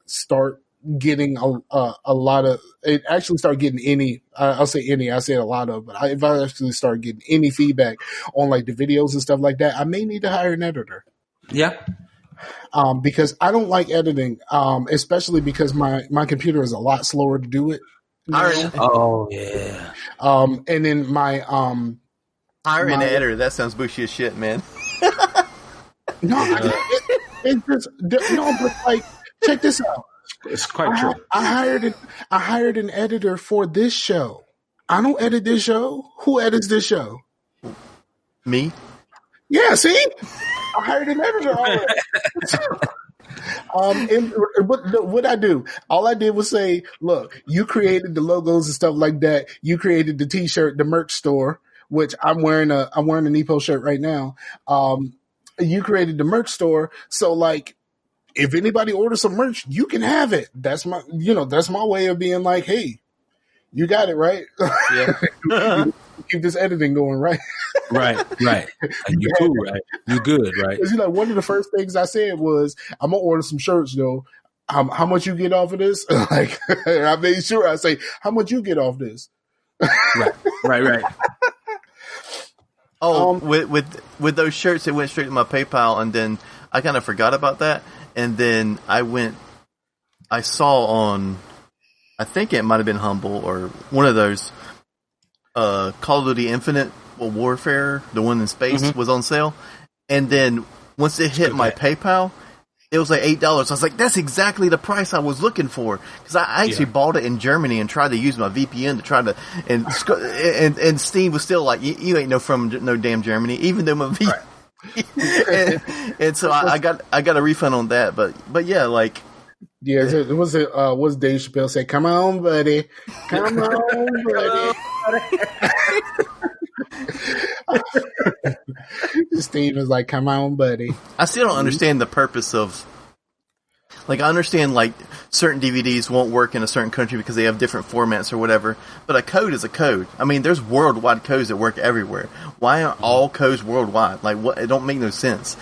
start getting a lot of it, actually start getting any, I'll say any, I say a lot of, but if I actually start getting any feedback on like the videos and stuff like that, I may need to hire an editor. Yeah. Because I don't like editing, especially because my computer is a lot slower to do it. Oh yeah. And then my hire an editor. That sounds bushy as shit, man. No, but like, check this out. It's quite true. I hired an editor for this show. I don't edit this show. Who edits this show? Me. Yeah, see? I hired an editor already. And what I do? All I did was say, look, you created the logos and stuff like that. You created the T-shirt, the merch store, which I'm wearing a Nepo shirt right now. You created the merch store, so like if anybody orders some merch, you can have it. That's my, that's my way of being like, hey, you got it, right? Yeah. Keep this editing going, right? Right. You cool, right? You good, right? Because one of the first things I said was, I'm gonna order some shirts, though. How much you get off of this? Like, I made sure I say, how much you get off this? Right. Oh, with those shirts, it went straight to my PayPal, and then I kind of forgot about that, and then I saw on, I think it might have been Humble or one of those, Call of Duty Infinite Warfare, the one in space, was on sale, and then once it hit my PayPal, it was like $8. I was like, that's exactly the price I was looking for, because I actually bought it in Germany and tried to use my VPN to try to, and Steam was still like, you ain't from no damn Germany, even though my and so I got a refund on that, but yeah, like. Yeah, was Dave Chappelle say, "Come on, buddy, come on, buddy." Steve is like, "Come on, buddy." I still don't understand the purpose of. Like, I understand, like, certain DVDs won't work in a certain country because they have different formats or whatever, but a code is a code. I mean, there's worldwide codes that work everywhere. Why aren't all codes worldwide? Like, what? It don't make no sense.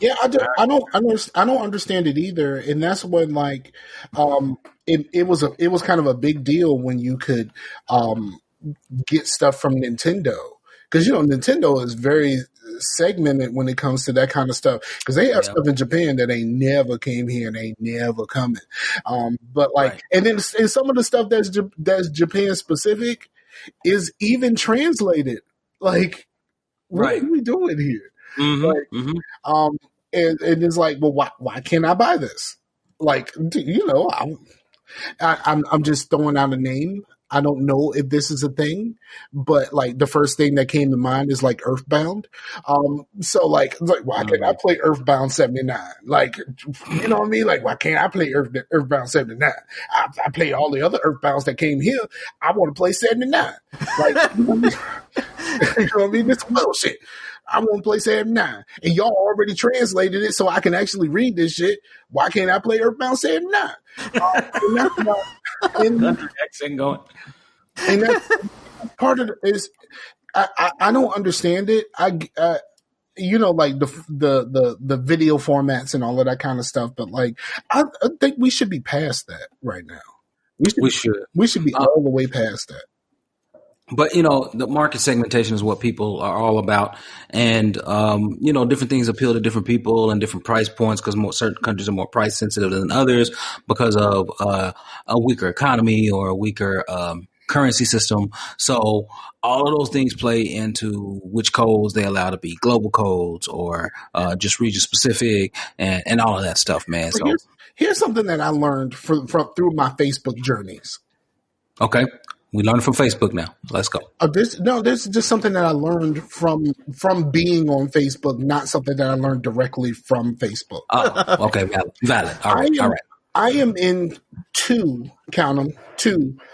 Yeah, I don't understand it either, and that's when like, it was kind of a big deal when you could get stuff from Nintendo, because Nintendo is very segmented when it comes to that kind of stuff, because they have stuff in Japan that ain't never came here and ain't never coming. But like, and then and some of the stuff that's Japan specific is even translated. Like, what are we doing here? And it's like, well, why can't I buy this? Like, I'm just throwing out a name. I don't know if this is a thing, but like the first thing that came to mind is like Earthbound. So like why can't I play Earthbound 79? Like, you know what I mean? Like, why can't I play Earthbound 79? I play all the other Earthbounds that came here. I want to play 79. Like, you know what I mean? This bullshit. I want to play 79. And y'all already translated it so I can actually read this shit. Why can't I play Earthbound 79? And that's part of it is I don't understand it. Like the video formats and all of that kind of stuff. But like, I think we should be past that right now. We should be all the way past that. But, the market segmentation is what people are all about. And, different things appeal to different people and different price points, because certain countries are more price sensitive than others because of a weaker economy or a weaker currency system. So all of those things play into which codes they allow to be global codes or just region specific and all of that stuff, man. So here's something that I learned from through my Facebook journeys. Okay. We learned from Facebook now. Let's go. This is just something that I learned from being on Facebook, not something that I learned directly from Facebook. Oh, okay, valid. All right. I am in two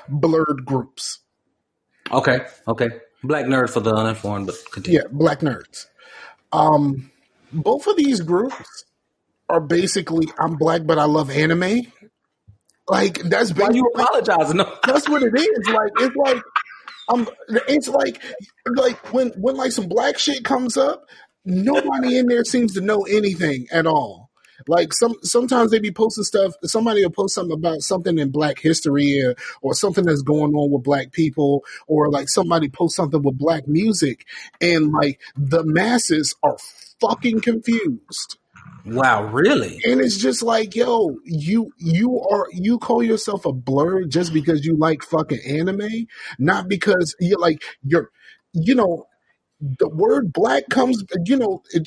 blurred groups. Okay. Black nerd for the uninformed, but continue. Yeah, black nerds. Both of these groups are basically, I'm black, but I love anime. Like, that's why you apologizing. No. That's what it is. Like, it's like when like some black shit comes up, nobody in there seems to know anything at all. Like sometimes they be posting stuff. Somebody will post something about something in Black history or something that's going on with black people, or like somebody post something with black music, and like the masses are fucking confused. Wow, really? And it's just like, yo, you call yourself a blur just because you like fucking anime, not because the word black comes,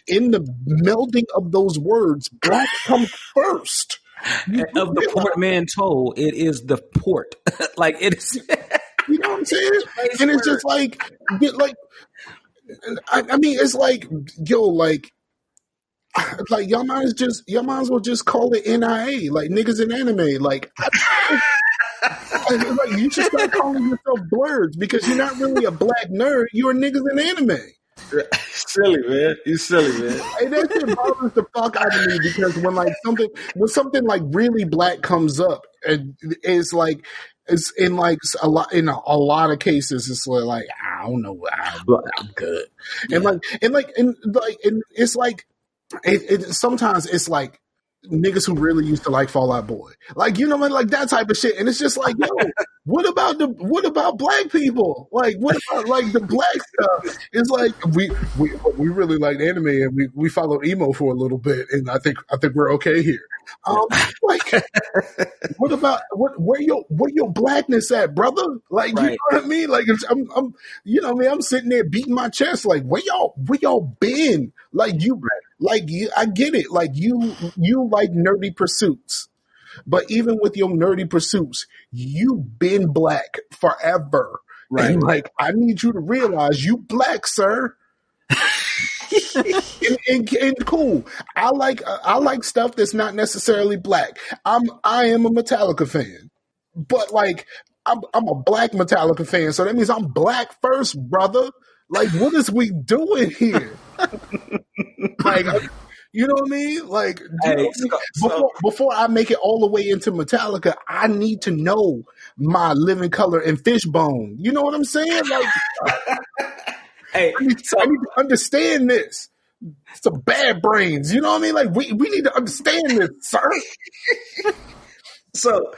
in the melding of those words, black comes first. Of the portmanteau, it is the port. Like, it is. You know what I'm saying? And it's just like, I mean, it's like, yo, like y'all might as well just call it NIA, like niggas in anime. Like, you should start calling yourself blurs, because you're not really a black nerd. You're niggas in anime. Silly, man. You silly, man. And that shit bothers the fuck out of me because when something like really black comes up, and it's like it's in like a lot of cases it's like I don't know, I'm good, Yeah. and it's like sometimes it's like niggas who really used to like Fall Out Boy, like, you know what I mean, like that type of shit, and it's just like, yo, what about black people? Like, what about like the black stuff? It's like we really liked anime and we followed emo for a little bit, and I think we're okay here. Like, what about where your blackness at, brother? Like, you know what I mean? Like, I'm you know what I mean? I'm sitting there beating my chest, like, where y'all been? Like, I get it. Like, you like nerdy pursuits, but even with your nerdy pursuits, you've been black forever. Right. And like, I need you to realize you black, sir. and cool. I like stuff that's not necessarily black. I am a Metallica fan, but like I'm a black Metallica fan, so that means I'm black first, brother. Like, what is we doing here? Like, you know what I mean? Like, before I make it all the way into Metallica, I need to know my Living Color and Fishbone. You know what I'm saying? Like, I need to understand this. Some bad brains. You know what I mean? Like, we need to understand this, sir. So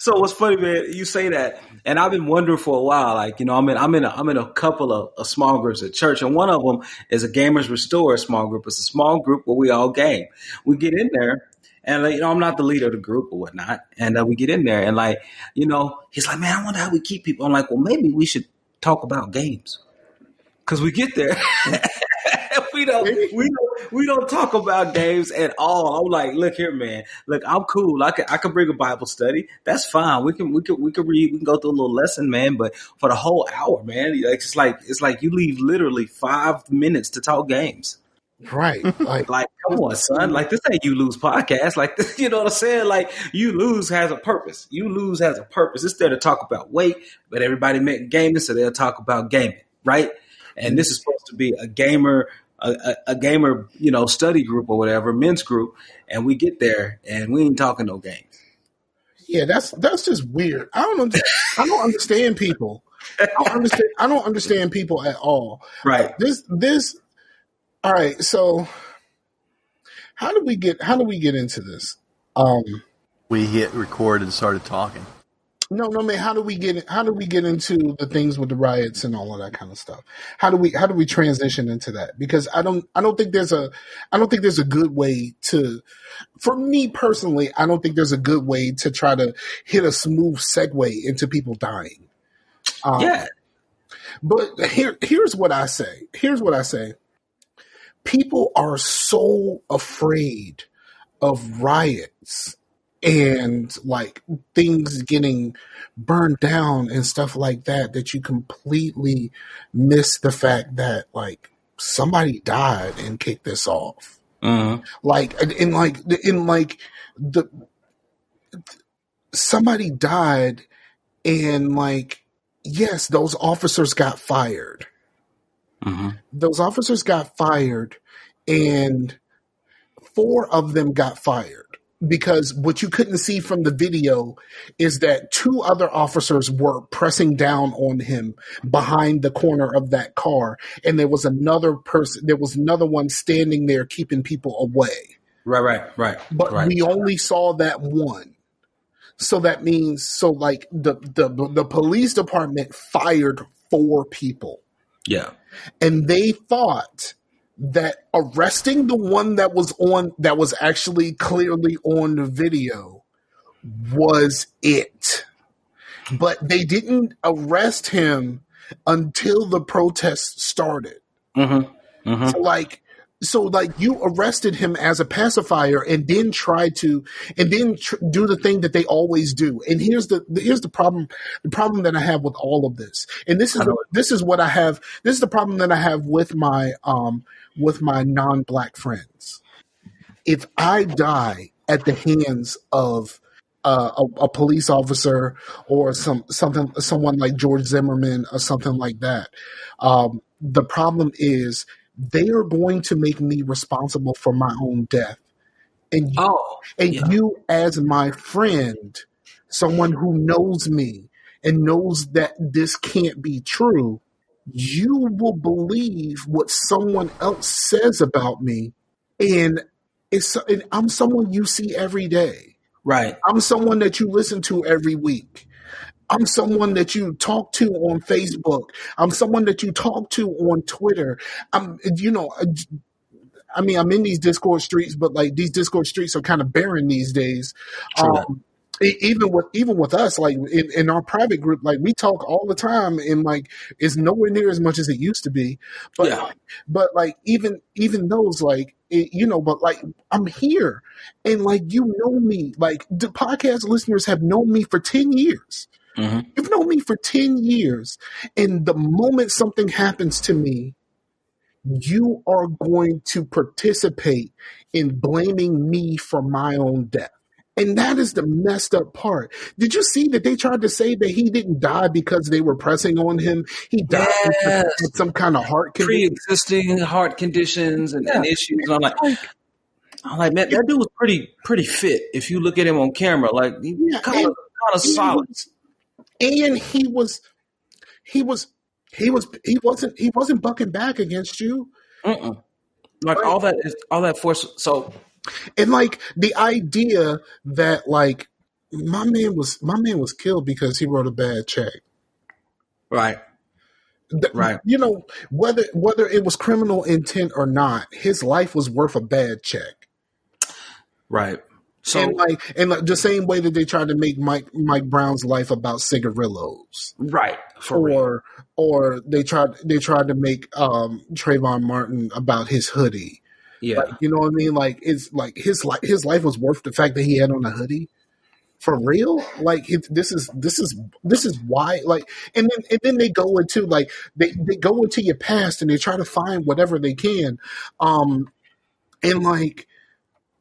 what's funny, man? You say that, and I've been wondering for a while. Like, you know, I'm in a couple of small groups at church, and one of them is a Gamers Restore small group. It's a small group where we all game. We get in there, and like, you know, I'm not the leader of the group or whatnot, and we get in there, and like, you know, he's like, man, I wonder how we keep people. I'm like, well, maybe we should talk about games, because we get there. We don't talk about games at all. I'm like, look here, man. Look, I'm cool. I can bring a Bible study. That's fine. We can read. We can go through a little lesson, man. But for the whole hour, man, it's like you leave literally 5 minutes to talk games. Right. Like, come on, son. Like, this ain't You Lose podcast. Like, this, you know what I'm saying? Like, You Lose has a purpose. You Lose has a purpose. It's there to talk about weight, but everybody meant gaming, so they'll talk about gaming, right? And this is supposed to be a gamer, you know, study group or whatever, men's group, and we get there and we ain't talking no games. Yeah, that's just weird. I don't understand people. I don't understand people at all. Right. This. All right. So, how do we get into this? We hit record and started talking. No, man. How do we get into the things with the riots and all of that kind of stuff? How do we transition into that? Because I don't think there's a good way to. For me personally, I don't think there's a good way to try to hit a smooth segue into people dying. Yeah. But here's what I say. People are so afraid of riots and like things getting burned down and stuff like that you completely miss the fact that like somebody died and kicked this off. Mm-hmm. Somebody died, and like, yes, those officers got fired. Mm-hmm. Those officers got fired, and 4 of them got fired. Because what you couldn't see from the video is that 2 other officers were pressing down on him behind the corner of that car. And there was another one standing there keeping people away. Right. But we only saw that one. So that means, like the police department fired 4 people. Yeah. And they thought that arresting the one that was actually clearly on the video was it. But they didn't arrest him until the protests started. Mm-hmm. Mm-hmm. So you arrested him as a pacifier and then do the thing that they always do. And here's the problem that I have with all of this. And this is the problem that I have with my non-black friends. If I die at the hands of a police officer or someone like George Zimmerman or something like that, the problem is they are going to make me responsible for my own death. And yeah. you as my friend, someone who knows me and knows that this can't be true, you will believe what someone else says about me. And I'm someone you see every day. Right. I'm someone that you listen to every week. I'm someone that you talk to on Facebook. I'm someone that you talk to on Twitter. I'm in these Discord streets, but like these Discord streets are kind of barren these days. True that. Even with us, like in our private group, like we talk all the time, and like it's nowhere near as much as it used to be. But Yeah. but like even those, like but like I'm here, and like you know me, like the podcast listeners have known me for 10 years. Mm-hmm. You've known me for 10 years, and the moment something happens to me, you are going to participate in blaming me for my own death. And that is the messed up part. Did you see that they tried to say that he didn't die because they were pressing on him? He died because he had some kind of heart condition. Pre-existing heart conditions and issues. And I'm like, man, that dude was pretty fit. If you look at him on camera, like he kind of solid. And he wasn't bucking back against you. Mm-mm. Like all that force. So, and like the idea that like my man was killed because he wrote a bad check. Right. Right. Whether it was criminal intent or not, his life was worth a bad check. Right. So and like the same way that they tried to make Mike Brown's life about cigarillos. Right. Or they tried to make Trayvon Martin about his hoodie. Yeah. Like, you know what I mean? Like it's like his life was worth the fact that he had on a hoodie. For real? Like this is why, like, and then they go into like they go into your past and they try to find whatever they can. And like,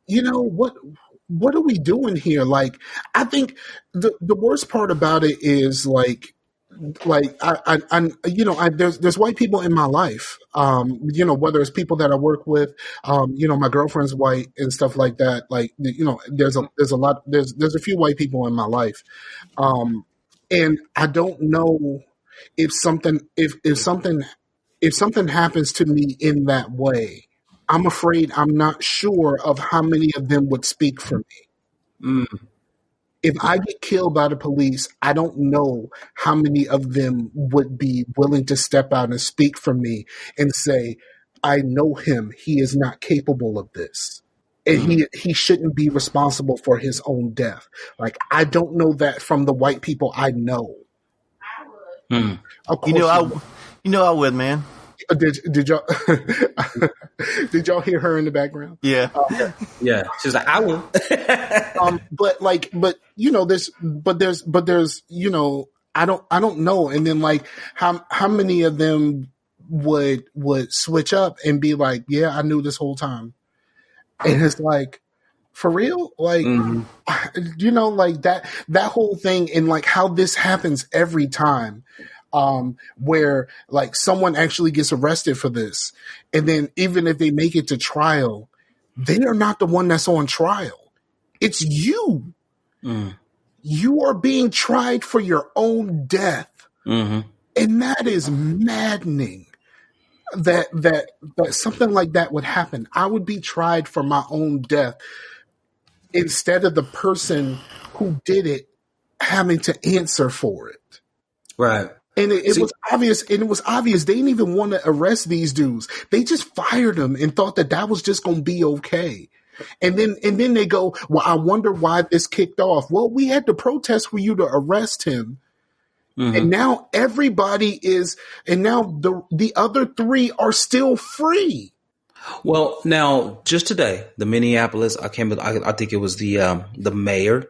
what are we doing here? Like, I think the worst part about it is like there's white people in my life, whether it's people that I work with, my girlfriend's white and stuff like that. Like, there's a few white people in my life. And I don't know if something happens to me in that way. I'm afraid I'm not sure of how many of them would speak for me. If I get killed by the police, I don't know how many of them would be willing to step out and speak for me and say, I know him. He is not capable of this. And he shouldn't be responsible for his own death. Like, I don't know that from the white people I know. Of course I would, man. Did y'all did y'all hear her in the background? Yeah. Yeah. She's like, I will. there's I don't know. And then like how many of them would switch up and be like, yeah, I knew this whole time. And it's like, for real? Like, like that whole thing, and like how this happens every time. Where like someone actually gets arrested for this, and then even if they make it to trial, they are not the one that's on trial. It's you. You are being tried for your own death, and that is maddening. That something like that would happen. I would be tried for my own death instead of the person who did it having to answer for it. Right. And it was obvious. And it was obvious they didn't even want to arrest these dudes. They just fired them and thought that was just going to be okay. And then they go, well, I wonder why this kicked off. Well, we had to protest for you to arrest him. And now everybody is, and now the other three are still free. Well, now just today, the Minneapolis, I think it was the mayor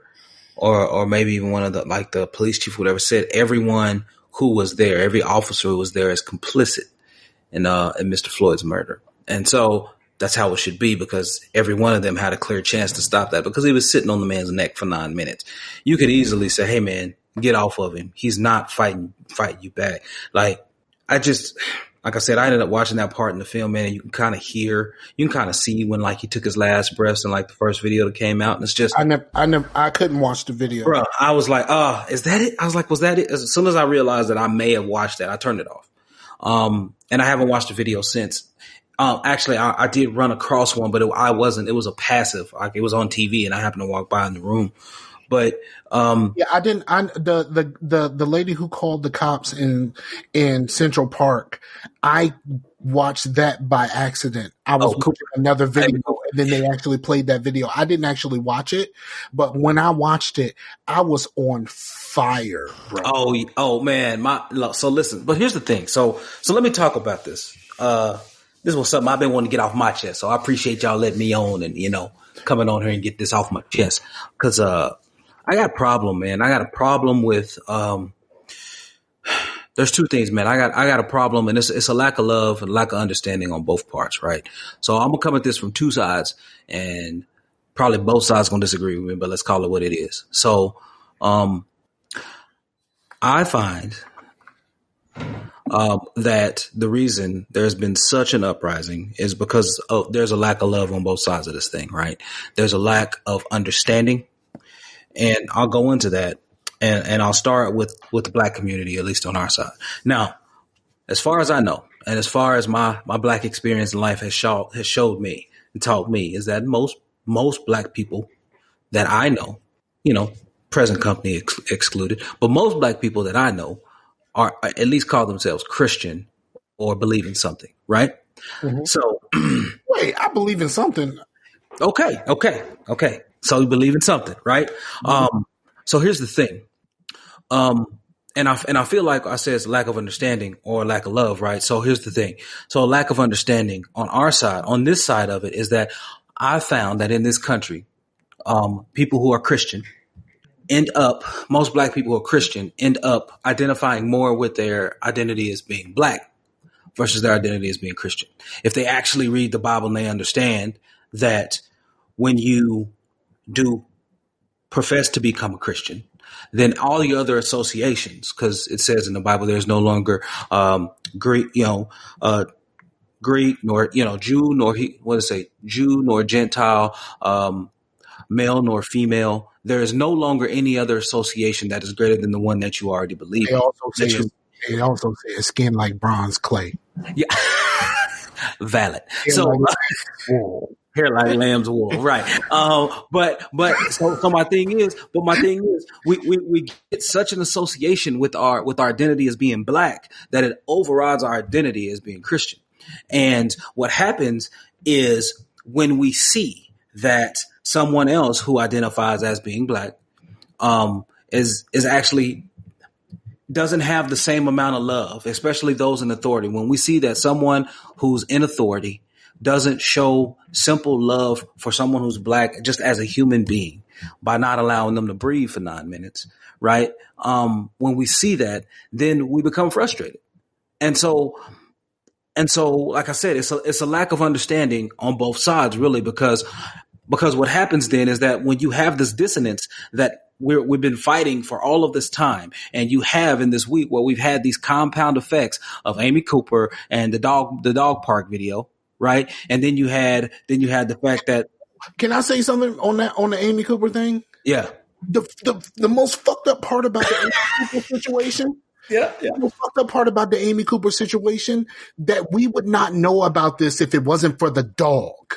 or maybe even one of the police chief, whatever, said everyone who was there, every officer who was there is complicit in Mr. Floyd's murder. And so that's how it should be, because every one of them had a clear chance to stop that, because he was sitting on the man's neck for 9 minutes. You could easily say, hey man, get off of him. He's not fighting you back. Like, like I said, I ended up watching that part in the film, man. And you can kind of see when like he took his last breaths in like the first video that came out, and it's just I couldn't watch the video, bro. I was like, is that it? I was like, was that it? As soon as I realized that I may have watched that, I turned it off. And I haven't watched the video since. Actually, I did run across one, but it was a passive. Like it was on TV, and I happened to walk by in the room. But I didn't. The lady who called the cops in Central Park, I watched that by accident. I was watching another video, and then they actually played that video. I didn't actually watch it, but when I watched it, I was on fire, bro. Oh man, so listen. But here's the thing. So let me talk about this. This was something I've been wanting to get off my chest. So I appreciate y'all letting me on and, coming on here and get this off my chest. Cause, I got a problem, man. I got a problem with, there's two things, man. I got a problem, and it's a lack of love and lack of understanding on both parts. Right. So I'm gonna come at this from two sides, and probably both sides gonna disagree with me, but let's call it what it is. So, I find that the reason there's been such an uprising is because there's a lack of love on both sides of this thing, right? There's a lack of understanding, and I'll go into that, and I'll start with the black community, at least on our side. Now, as far as I know, and as far as my black experience in life has showed me and taught me, is that most black people that I know, present company excluded, but most black people that I know are at least call themselves Christian or believe in something, right? Mm-hmm. So, wait, I believe in something. Okay. So you believe in something, right? Mm-hmm. So here's the thing. And I feel like I said it's lack of understanding or lack of love, right? So here's the thing. So a lack of understanding on our side, on this side of it, is that I found that in this country, people who are Christian most black people who are Christian end up identifying more with their identity as being black versus their identity as being Christian. If they actually read the Bible and they understand that when you do profess to become a Christian, then all the other associations, because it says in the Bible, there's no longer Greek, Greek nor Jew Jew nor Gentile, male nor female. There is no longer any other association that is greater than the one that you already believe. They also say a skin like bronze clay. Yeah, valid. So. Hair like lamb's wool, right? But my thing is, we get such an association with our identity as being black that it overrides our identity as being Christian. And what happens is when we see that someone else who identifies as being black is actually doesn't have the same amount of love, especially those in authority. When we see that someone who's in authority doesn't show simple love for someone who's black just as a human being by not allowing them to breathe for 9 minutes, right? When we see that, then we become frustrated. And so, like I said, it's a lack of understanding on both sides, really, because what happens then is that when you have this dissonance that we've been fighting for all of this time, and you have in this week where we've had these compound effects of Amy Cooper and the dog park video, right? And then you had the fact that. Can I say something on the Amy Cooper thing? Yeah. The most fucked up part about the Amy Cooper situation. Yeah. The most fucked up part about the Amy Cooper situation that we would not know about this if it wasn't for the dog.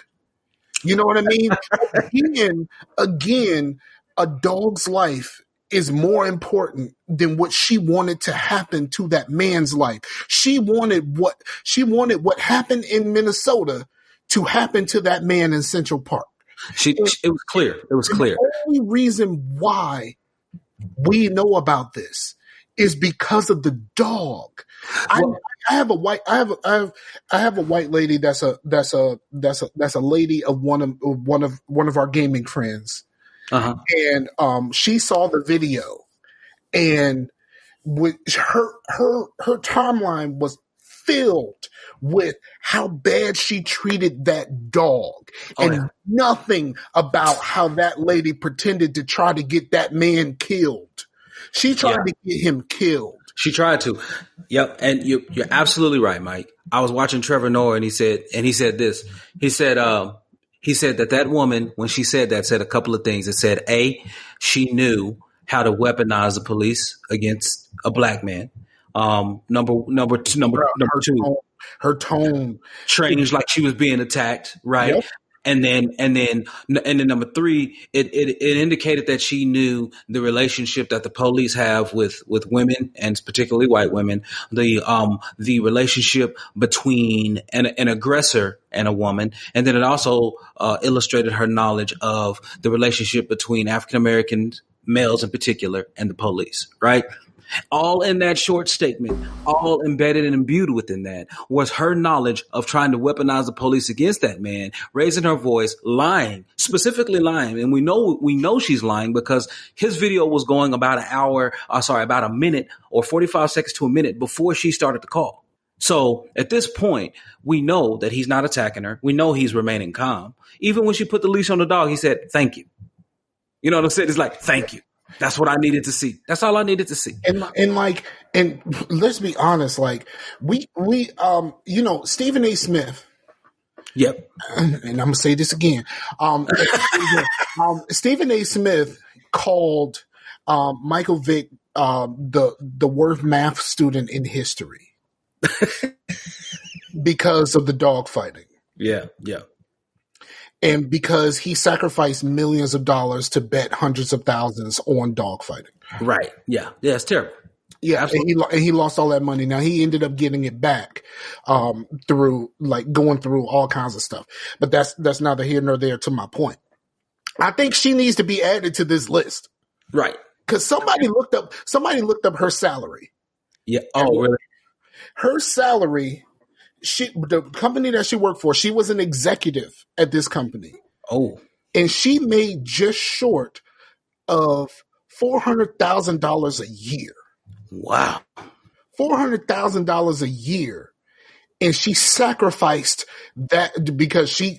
You know what I mean? Again, a dog's life is more important than what she wanted to happen to that man's life. She wanted what happened in Minnesota to happen to that man in Central Park. It was clear. It was clear. The only reason why we know about this is because of the dog. Well, I have a white lady that's a lady of one of our gaming friends. Uh-huh. And she saw the video, and with her timeline was filled with how bad she treated that dog, nothing about how that lady pretended to try to get that man killed. She tried to get him killed. She tried to. Yep, and you're absolutely right, Mike. I was watching Trevor Noah, and he said this. He said that woman, when she said that, said a couple of things. It said, A, she knew how to weaponize the police against a black man. Number two, her tone changed like she was being attacked, right? Yep. And then number three, it indicated that she knew the relationship that the police have with women, and particularly white women, the relationship between an aggressor and a woman. And then it also illustrated her knowledge of the relationship between African American males in particular and the police, right? All in that short statement, all embedded and imbued within that was her knowledge of trying to weaponize the police against that man, raising her voice, lying, specifically lying. And we know she's lying because his video was going about about a minute or 45 seconds to a minute before she started the call. So at this point, we know that he's not attacking her. We know he's remaining calm. Even when she put the leash on the dog, he said, "Thank you." You know what I'm saying? It's like, "Thank you." That's what I needed to see. That's all I needed to see. And let's be honest, like we Stephen A. Smith. Yep. And I'm gonna say this again. Stephen A. Smith called Michael Vick the worst math student in history because of the dog fighting. Yeah, yeah. And because he sacrificed millions of dollars to bet hundreds of thousands on dogfighting. Right. Yeah. Yeah. It's terrible. Yeah. And he lost all that money. Now he ended up getting it back through going through all kinds of stuff. But that's neither here nor there to my point. I think she needs to be added to this list. Right. Because somebody looked up her salary. Yeah. Oh, really? Her salary. The company that she worked for, she was an executive at this company. Oh. And she made just short of $400,000 a year. Wow. $400,000 a year. And she sacrificed that because she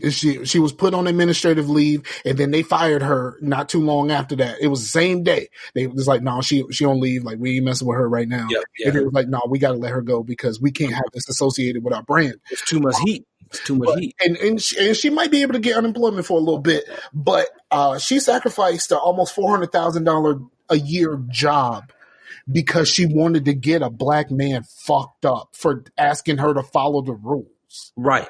was put on administrative leave, and then they fired her not too long after that. It was the same day. They was like, "No, she on leave. Like, we ain't messing with her right now." Yeah. And it was like, "No, we got to let her go because we can't have this associated with our brand. It's too much heat. It's too much heat." And she might be able to get unemployment for a little bit, but she sacrificed almost $400,000 a year job because she wanted to get a black man fucked up for asking her to follow the rules. Right.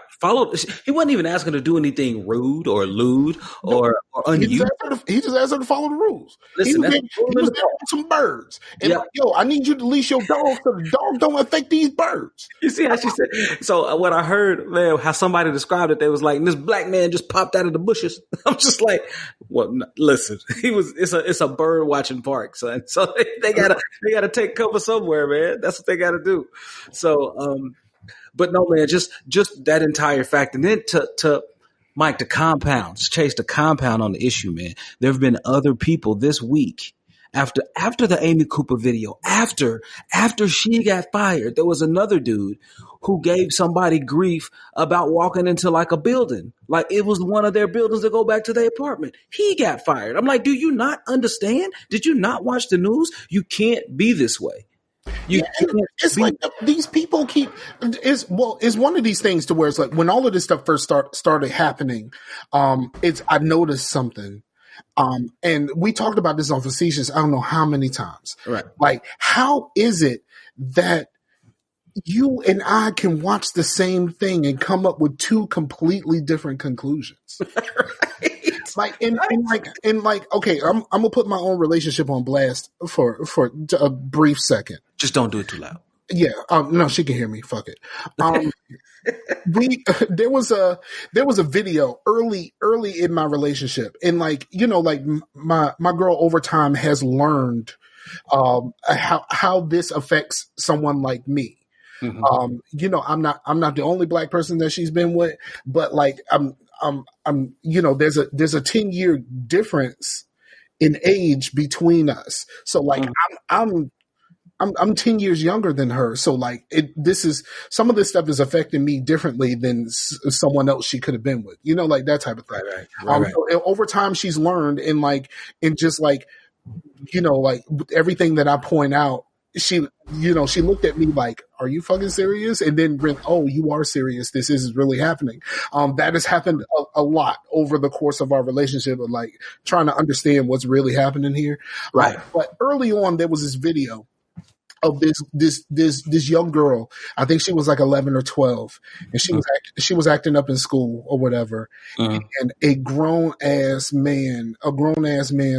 He wasn't even asking her to do anything rude or lewd or unusual. He just asked her to follow the rules. Listen, he was there with some birds. And I need you to leash your dog so the dog don't affect these birds. You see how she said? So what I heard, man, how somebody described it, they was like, this black man just popped out of the bushes. I'm just like, well, listen, it's a bird watching park, son. So they gotta take cover somewhere, man. That's what they gotta do. So, but no, man, just that entire fact. And then to Mike, the compound on the issue, man. There have been other people this week after the Amy Cooper video, after she got fired, there was another dude who gave somebody grief about walking into like a building. Like it was one of their buildings to go back to their apartment. He got fired. I'm like, do you not understand? Did you not watch the news? You can't be this way. It's like these people it's one of these things to where it's like when all of this stuff first started happening, I noticed something. And we talked about this on Facetious, I don't know how many times. Right. Like, how is it that you and I can watch the same thing and come up with two completely different conclusions? Right. Okay, I'm gonna put my own relationship on blast for a brief second. Just don't do it too loud. Yeah, no, she can hear me. Fuck it. There was a video early in my relationship, and my girl over time has learned how this affects someone like me. Mm-hmm. I'm not the only black person that she's been with, but there's a 10-year difference in age between us. So mm-hmm. I'm 10 years younger than her. So some of this stuff is affecting me differently than someone else she could have been with, that type of thing. Right. So over time she's learned everything that I point out, she looked at me like, "Are you fucking serious?" And then, "Oh, you are serious. This is really happening." That has happened a lot over the course of our relationship, of like trying to understand what's really happening here. Right. But early on, there was this video of this young girl. I think she was like 11 or 12, and she was acting up in school or whatever. And a grown ass man,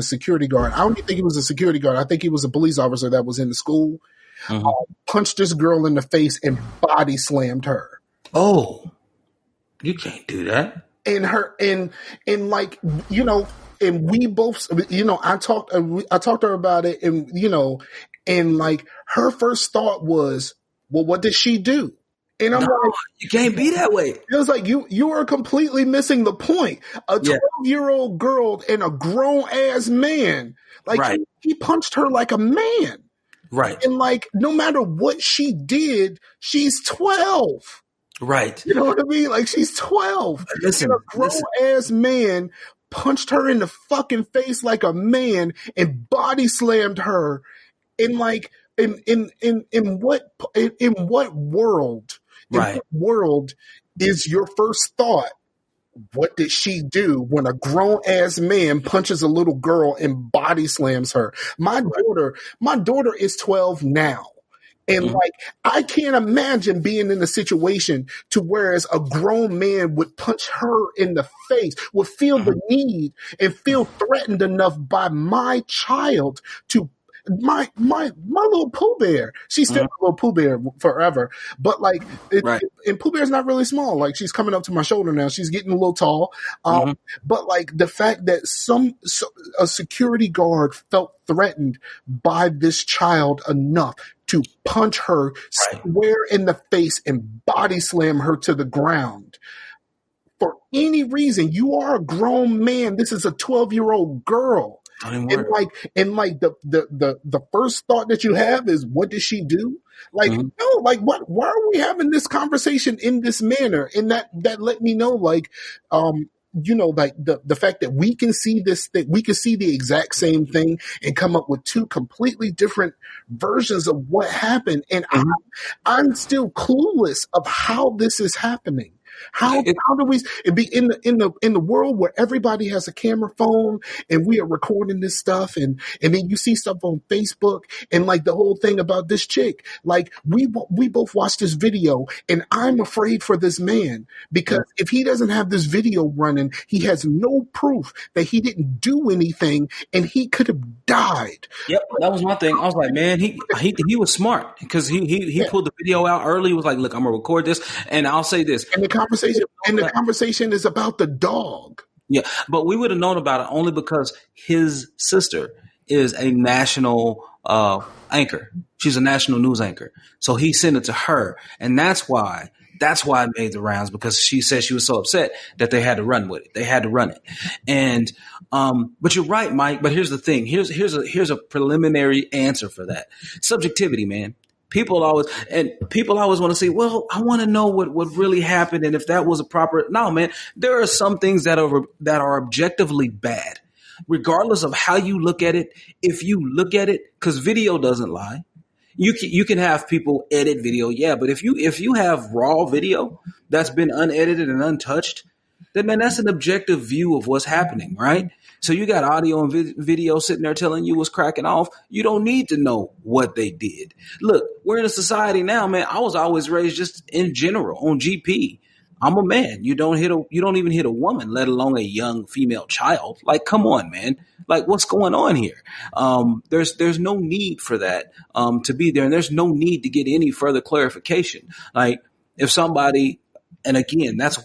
security guard. I don't even think he was a security guard. I think he was a police officer that was in the school. Punched this girl in the face and body slammed her. Oh, you can't do that. And like, and we both, I talked to her about it, and and like her first thought was, well, what did she do? And I'm like, you can't be that way. It was like, you are completely missing the point. A 12-year-old girl and a grown ass man, like he punched her like a man. Right. And like, no matter what she did, she's 12. Right. You know what I mean? Like, she's 12. Listen, and a grown ass man punched her in the fucking face like a man and body slammed her. In like, in what world? Right. What world is your first thought? What did she do when a grown ass man punches a little girl and body slams her? My daughter is 12 now. And like, I can't imagine being in a situation to whereas a grown man would punch her in the face, would feel the need and feel threatened enough by my child to my little Pooh Bear. She's still a little Pooh Bear forever, but like, and Pooh Bear's not really small. Like, she's coming up to my shoulder now. She's getting a little tall. But like, the fact that a security guard felt threatened by this child enough to punch her square in the face and body slam her to the ground. For any reason, you are a grown man. This is a 12-year-old girl. And like the first thought that you have is, what did she do? Like, no, like, why are we having this conversation in this manner? And that let me know, like, like the fact that we can see this thing, we can see the exact same thing and come up with two completely different versions of what happened. And I'm still clueless of how this is happening. How do we be in the world where everybody has a camera phone and we are recording this stuff, and then you see stuff on Facebook and like the whole thing about this chick, like we both watched this video, and I'm afraid for this man because if he doesn't have this video running, he has no proof that he didn't do anything and he could have died. Yep, that was my thing. I was like, man, he was smart because he pulled the video out early. He was like, look, I'm gonna record this, and I'll say this. And the conversation is about the dog. Yeah, but we would have known about it only because his sister is a national anchor. She's a national news anchor. So he sent it to her, and that's why it made the rounds, because she said she was so upset that they had to run with it. They had to run it. And but you're right, Mike. But here's the thing. Here's a preliminary answer for that. Subjectivity, man. People always want to say, well, I want to know what really happened and if that was a proper. No, man, there are some things that are objectively bad, regardless of how you look at it. If you look at it, because video doesn't lie. You can have people edit video, yeah, but if you have raw video that's been unedited and untouched, then man, that's an objective view of what's happening, right? So you got audio and video sitting there telling you what's cracking off. You don't need to know what they did. Look, we're in a society now, man. I was always raised just in general on GP. I'm a man. You don't even hit a woman, let alone a young female child. Like, come on, man. Like, what's going on here? There's no need for that to be there, and there's no need to get any further clarification. Like, if somebody. And again, that's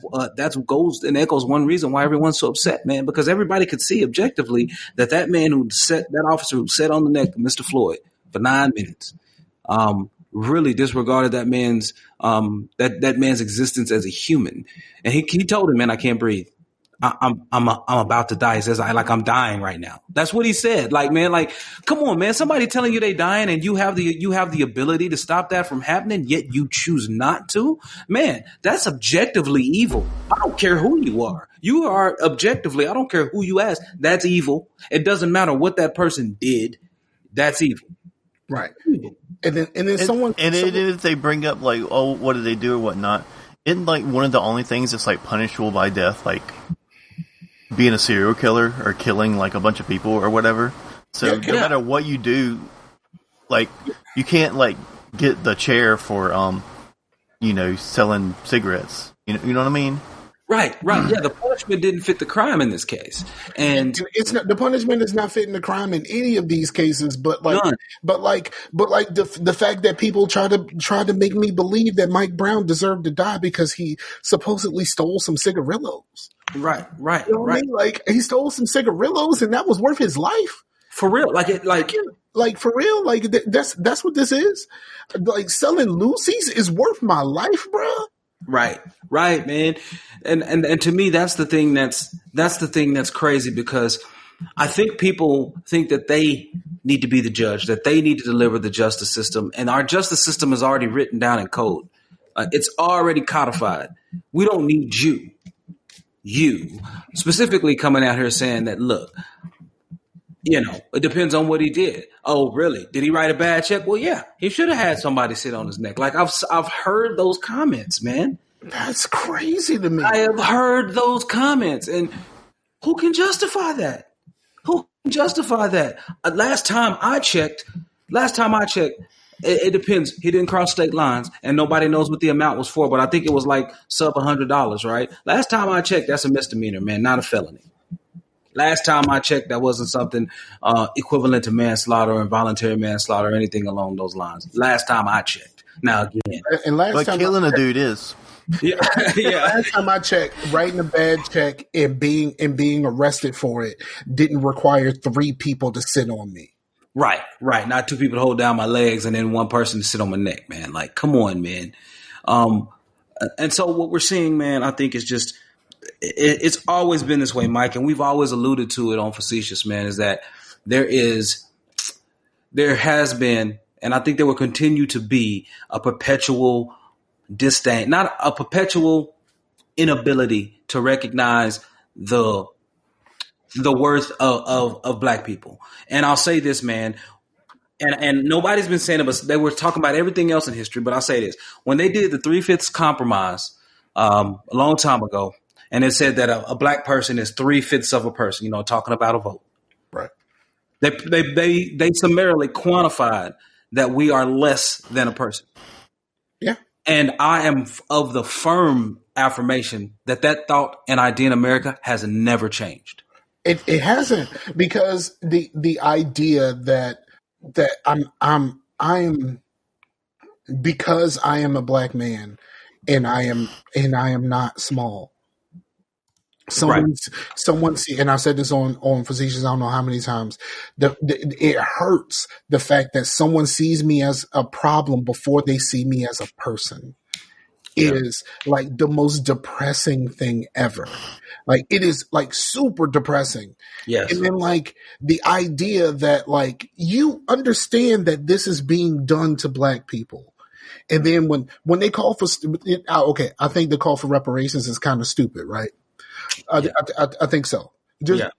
goes and echoes one reason why everyone's so upset, man, because everybody could see objectively that that officer who sat on the neck of Mr. Floyd for 9 minutes, really disregarded that man's that man's existence as a human. And he told him, man, I can't breathe. I'm about to die. He says, I'm dying right now. That's what he said. Like, man, like, come on, man. Somebody telling you they dying and you have the ability to stop that from happening, yet you choose not to. Man, that's objectively evil. I don't care who you are. You are objectively, I don't care who you ask. That's evil. It doesn't matter what that person did. That's evil. Right. And then someone if they bring up like, oh, what did they do or whatnot? Isn't like one of the only things that's like punishable by death, like being a serial killer or killing like a bunch of people or whatever. So no matter what you do, like you can't like get the chair for selling cigarettes. You know what I mean? Right. Yeah, the punishment didn't fit the crime in this case, and it's not, the punishment is not fitting the crime in any of these cases. But the fact that people try to make me believe that Mike Brown deserved to die because he supposedly stole some cigarillos. Right. You know what I mean? Like he stole some cigarillos, and that was worth his life. For real, for real, that's what this is. Like selling Lucy's is worth my life, bruh. Right, man. And to me, that's the thing that's crazy, because I think people think that they need to be the judge, that they need to deliver the justice system, and our justice system is already written down in code. It's already codified. We don't need you specifically coming out here saying that, look, it depends on what he did. Oh, really? Did he write a bad check? Well, yeah, he should have had somebody sit on his neck. Like I've heard those comments, man. That's crazy to me. I have heard those comments, and who can justify that? Last time I checked, it depends. He didn't cross state lines, and nobody knows what the amount was for, but I think it was like sub $100, right? Last time I checked, that's a misdemeanor, man, not a felony. Last time I checked, that wasn't something equivalent to manslaughter or involuntary manslaughter or anything along those lines. Last time I checked. Now again, but killing a dude is. Yeah. Last time I checked, writing a bad check and being arrested for it didn't require 3 people to sit on me. Right. Not 2 people to hold down my legs and then 1 person to sit on my neck, man. Like, come on, man. And so what we're seeing, man, I think is just. It's always been this way, Mike, and we've always alluded to it on Facetious, man, is that there has been, and I think there will continue to be, a perpetual disdain, not a perpetual inability to recognize the worth of black people. And I'll say this, man, and nobody's been saying it, but they were talking about everything else in history, but I'll say this. When they did the 3/5 compromise a long time ago, and it said that a black person is 3/5 of a person, talking about a vote. Right. They summarily quantified that we are less than a person. Yeah. And I am of the firm affirmation that thought and idea in America has never changed. It hasn't, because the idea that I'm because I am a black man and I am not small. Someone see, and I've said this on Facetious, I don't know how many times. It hurts the fact that someone sees me as a problem before they see me as a person. Is like the most depressing thing ever. Like it is like super depressing. Yes. And then like the idea that like you understand that this is being done to black people. And then when they call for, I think the call for reparations is kind of stupid, right? I think so.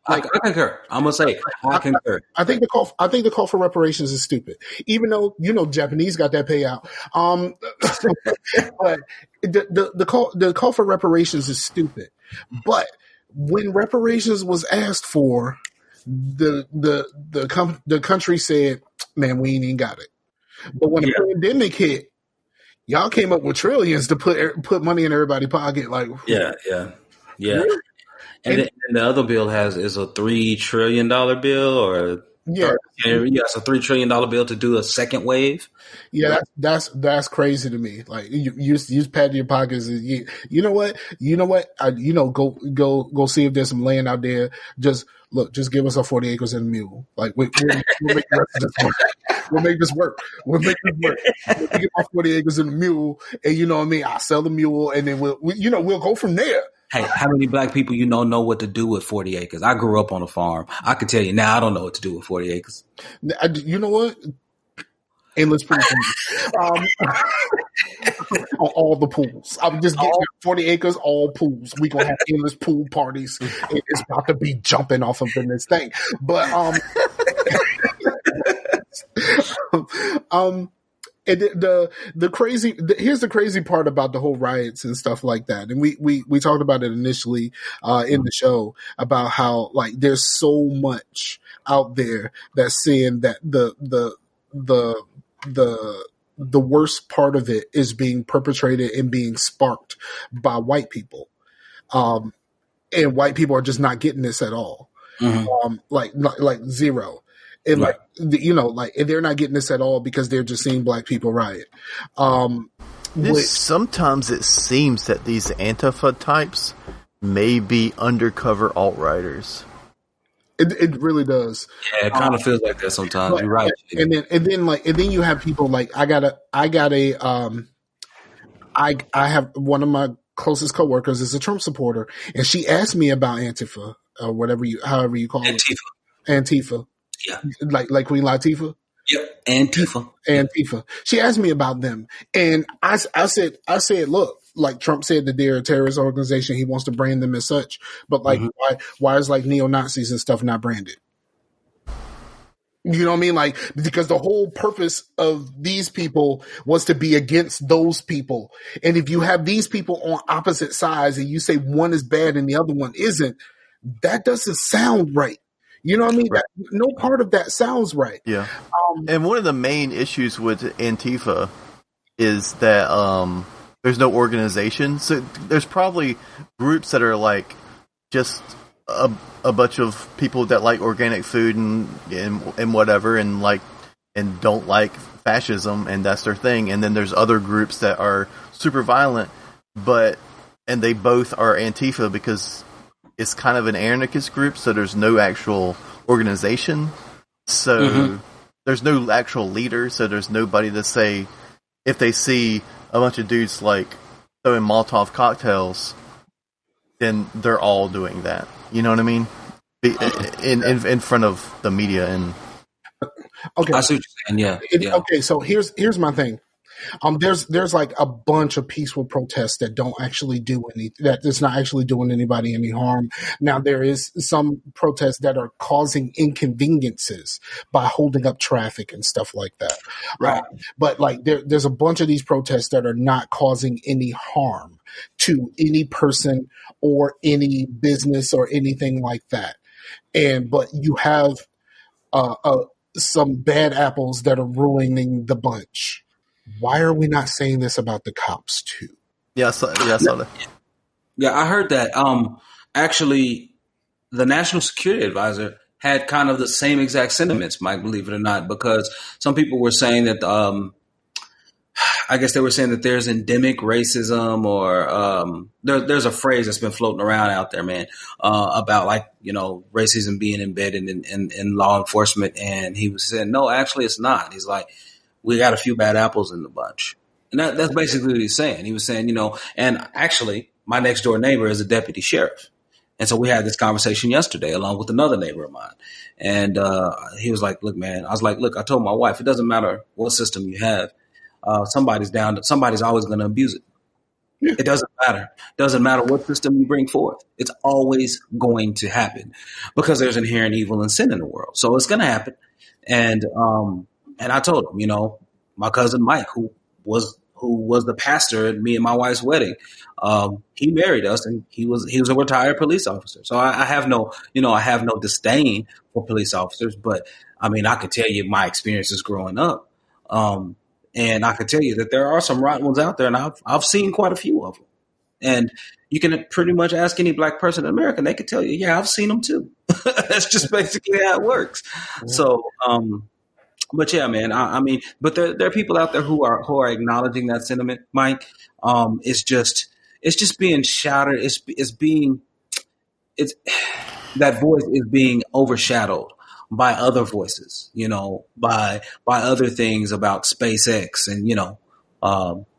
I concur. I'm gonna say I concur. I think the call for reparations is stupid. Even though Japanese got that payout. But the call for reparations is stupid. But when reparations was asked for, the country said, "Man, we ain't even got it." But when the pandemic hit, y'all came up with trillions to put money in everybody's pocket. Like yeah. Really? And the other bill is a $3 trillion bill, or it's a $3 trillion bill to do a second wave. Yeah, that's crazy to me. Like you just pat your pockets. And you know what? Go see if there's some land out there. Just give us our 40 acres and a mule. Like we'll make the rest of this work. We'll make this work. We'll get my 40 acres and a mule, and you know what I mean. I'll sell the mule, and then we'll go from there. Hey, how many black people know what to do with 40 acres? I grew up on a farm. I can tell you now, I don't know what to do with 40 acres. You know what? Endless pool on all the pools. I'm just getting 40 acres, all pools. We gonna have endless pool parties. It's about to be jumping off of in this thing. But um, and here's the crazy part about the whole riots and stuff like that. And we talked about it initially in the show about how like there's so much out there that's saying that the worst part of it is being perpetrated and being sparked by white people. And white people are just not getting this at all. Like zero. And Right. and they're not getting this at all because they're just seeing black people riot. Sometimes it seems that these Antifa types may be undercover alt-righters. It really does. Yeah, it kind of feels like that sometimes. But- You're right. And then you have people like I have one of my closest coworkers is a Trump supporter, and she asked me about Antifa or however you call it. Antifa. Yeah. Like Queen Latifah. Yep. Antifa. Antifa. She asked me about them, and I said, look, like Trump said that they're a terrorist organization. He wants to brand them as such, but like, why is like neo-Nazis and stuff not branded? You know what I mean? Like, because the whole purpose of these people was to be against those people. And if you have these people on opposite sides and you say one is bad and the other one isn't, that doesn't sound right. You know what I mean? Right. No part of that sounds right. Yeah. And one of the main issues with Antifa is that there's no organization. So there's probably groups that are like just a bunch of people that like organic food and whatever and don't like fascism, and that's their thing. And then there's other groups that are super violent, and they both are Antifa because it's kind of an anarchist group, so there's no actual organization. So there's no actual leader, so there's nobody to say if they see a bunch of dudes like throwing Molotov cocktails, then they're all doing that. You know what I mean? In front of the media and Okay. I see what you're saying. Yeah. Okay, so here's my thing. There's like a bunch of peaceful protests that don't actually that's not actually doing anybody any harm. Now there is some protests that are causing inconveniences by holding up traffic and stuff like that. Right. But like there's a bunch of these protests that are not causing any harm to any person or any business or anything like that. But you have some bad apples that are ruining the bunch. Why are we not saying this about the cops too? yeah, I saw that. Yeah, I heard that. Actually, the National Security Advisor had kind of the same exact sentiments, Mike, believe it or not, because some people were saying that, I guess they were saying that there's endemic racism or there's a phrase that's been floating around out there, man, about like, racism being embedded in law enforcement. And he was saying, no, actually it's not. He's like, we got a few bad apples in the bunch. And that's basically what he's saying. He was saying, and actually my next door neighbor is a deputy sheriff. And so we had this conversation yesterday along with another neighbor of mine. And he was like, look, man, I was like, look, I told my wife, it doesn't matter what system you have. Somebody's always going to abuse it. Yeah. It doesn't matter. Doesn't matter what system you bring forth. It's always going to happen because there's inherent evil and sin in the world. So it's going to happen. And I told him, my cousin Mike, who was the pastor at me and my wife's wedding, he married us, and he was a retired police officer. So I have no disdain for police officers, but I mean, I could tell you my experiences growing up, and I could tell you that there are some rotten ones out there, and I've seen quite a few of them. And you can pretty much ask any black person in America, and they could tell you, yeah, I've seen them too. That's just basically how it works. So. But yeah, man, I mean, but there are people out there who are acknowledging that sentiment, Mike. It's just being shouted. That voice is being overshadowed by other voices, by other things about SpaceX and,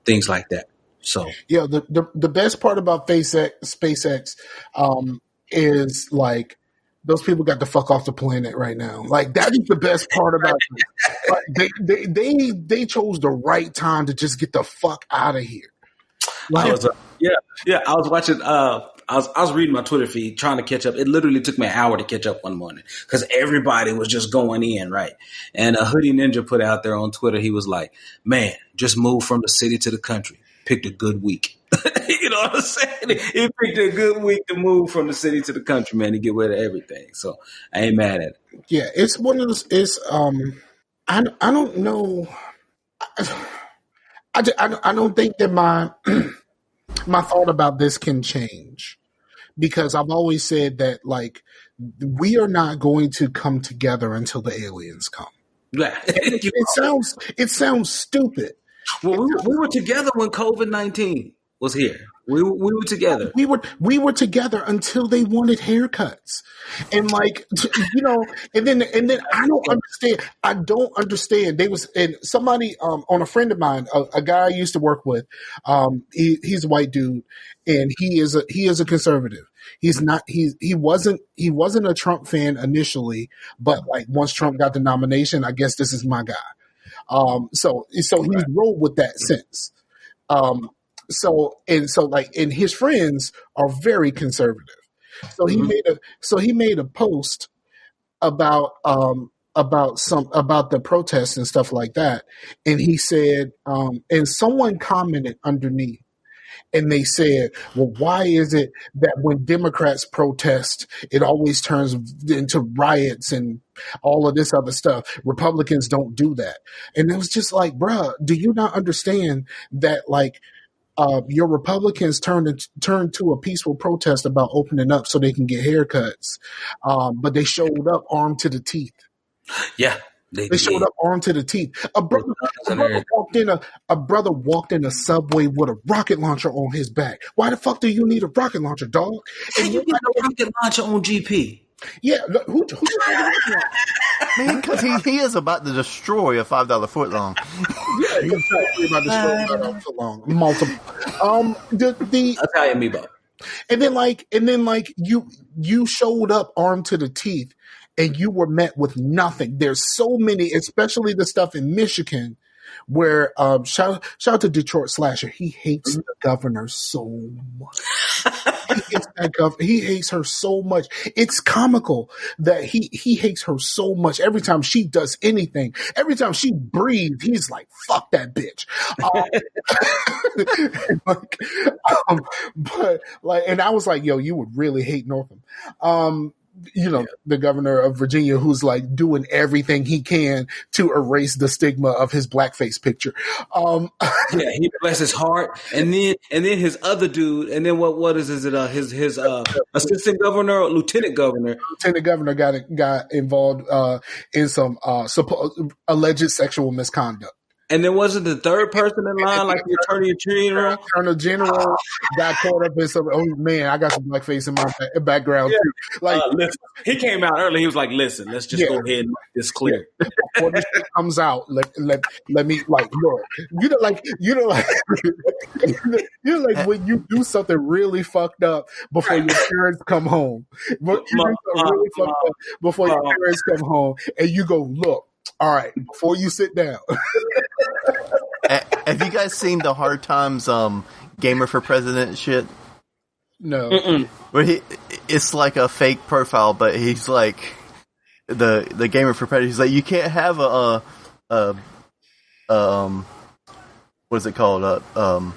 things like that. So yeah, the best part about SpaceX, is like, those people got the fuck off the planet right now. Like, that is the best part about it. Like, they chose the right time to just get the fuck out of here. Like, I was watching. I I was reading my Twitter feed trying to catch up. It literally took me an hour to catch up one morning because everybody was just going in, right? And a Hoodie Ninja put out there on Twitter, he was like, man, just move from the city to the country. Picked a good week. You know what I'm saying? He picked a good week to move from the city to the country, man, to get rid of everything. So I ain't mad at it. Yeah, it's one of those. I don't know. I don't think that my my thought about this can change because I've always said that like we are not going to come together until the aliens come. Yeah. It sounds stupid. Well, we were together when COVID-19 was here. We were together. We were together until they wanted haircuts, and like and then I don't understand. They was and somebody on a friend of mine, a guy I used to work with. He's a white dude, and he is a conservative. He wasn't a Trump fan initially, but like once Trump got the nomination, I guess this is my guy. So he's rolled with that since. And his friends are very conservative. So he made a post about the protests and stuff like that. And he said, and someone commented underneath and they said, well, why is it that when Democrats protest, it always turns into riots and all of this other stuff? Republicans don't do that. And it was just like, bruh, do you not understand that like, your Republicans turned to a peaceful protest about opening up so they can get haircuts, but they showed up armed to the teeth. Yeah, they showed up armed to the teeth. A brother walked in a subway with a rocket launcher on his back. Why the fuck do you need a rocket launcher, dog? How you get a rocket launcher on GP? Yeah, who Man, because he is about to destroy a $5 foot long. Yeah, he's about to destroy a $5 foot long. Multiple. Italian meatball. And then you showed up armed to the teeth and you were met with nothing. There's so many, especially the stuff in Michigan where shout out to Detroit Slasher. He hates the governor so much. He hates her so much. It's comical that he hates her so much. Every time she does anything, every time she breathes, he's like, fuck that bitch. And I was like, yo, you would really hate Northam. The governor of Virginia, who's like doing everything he can to erase the stigma of his blackface picture. Yeah, he bless his heart, and then his other dude, and then what is it? His assistant governor, or lieutenant governor. Lieutenant governor got involved in some alleged sexual misconduct. And there wasn't the third person in line, like the attorney general. Attorney general got caught up in some. Oh man, I got some blackface in my background too. Like, listen, he came out early. He was like, "Listen, let's just go ahead and make this clear." Before this shit comes out, let me like look. When you do something really fucked up before your parents come home. Before your parents come home, and you go look. All right, before you sit down. Have you guys seen the Hard Times Gamer for President shit? No. Where it's like a fake profile, but he's like the Gamer for President. He's like, you can't have a what is it called? God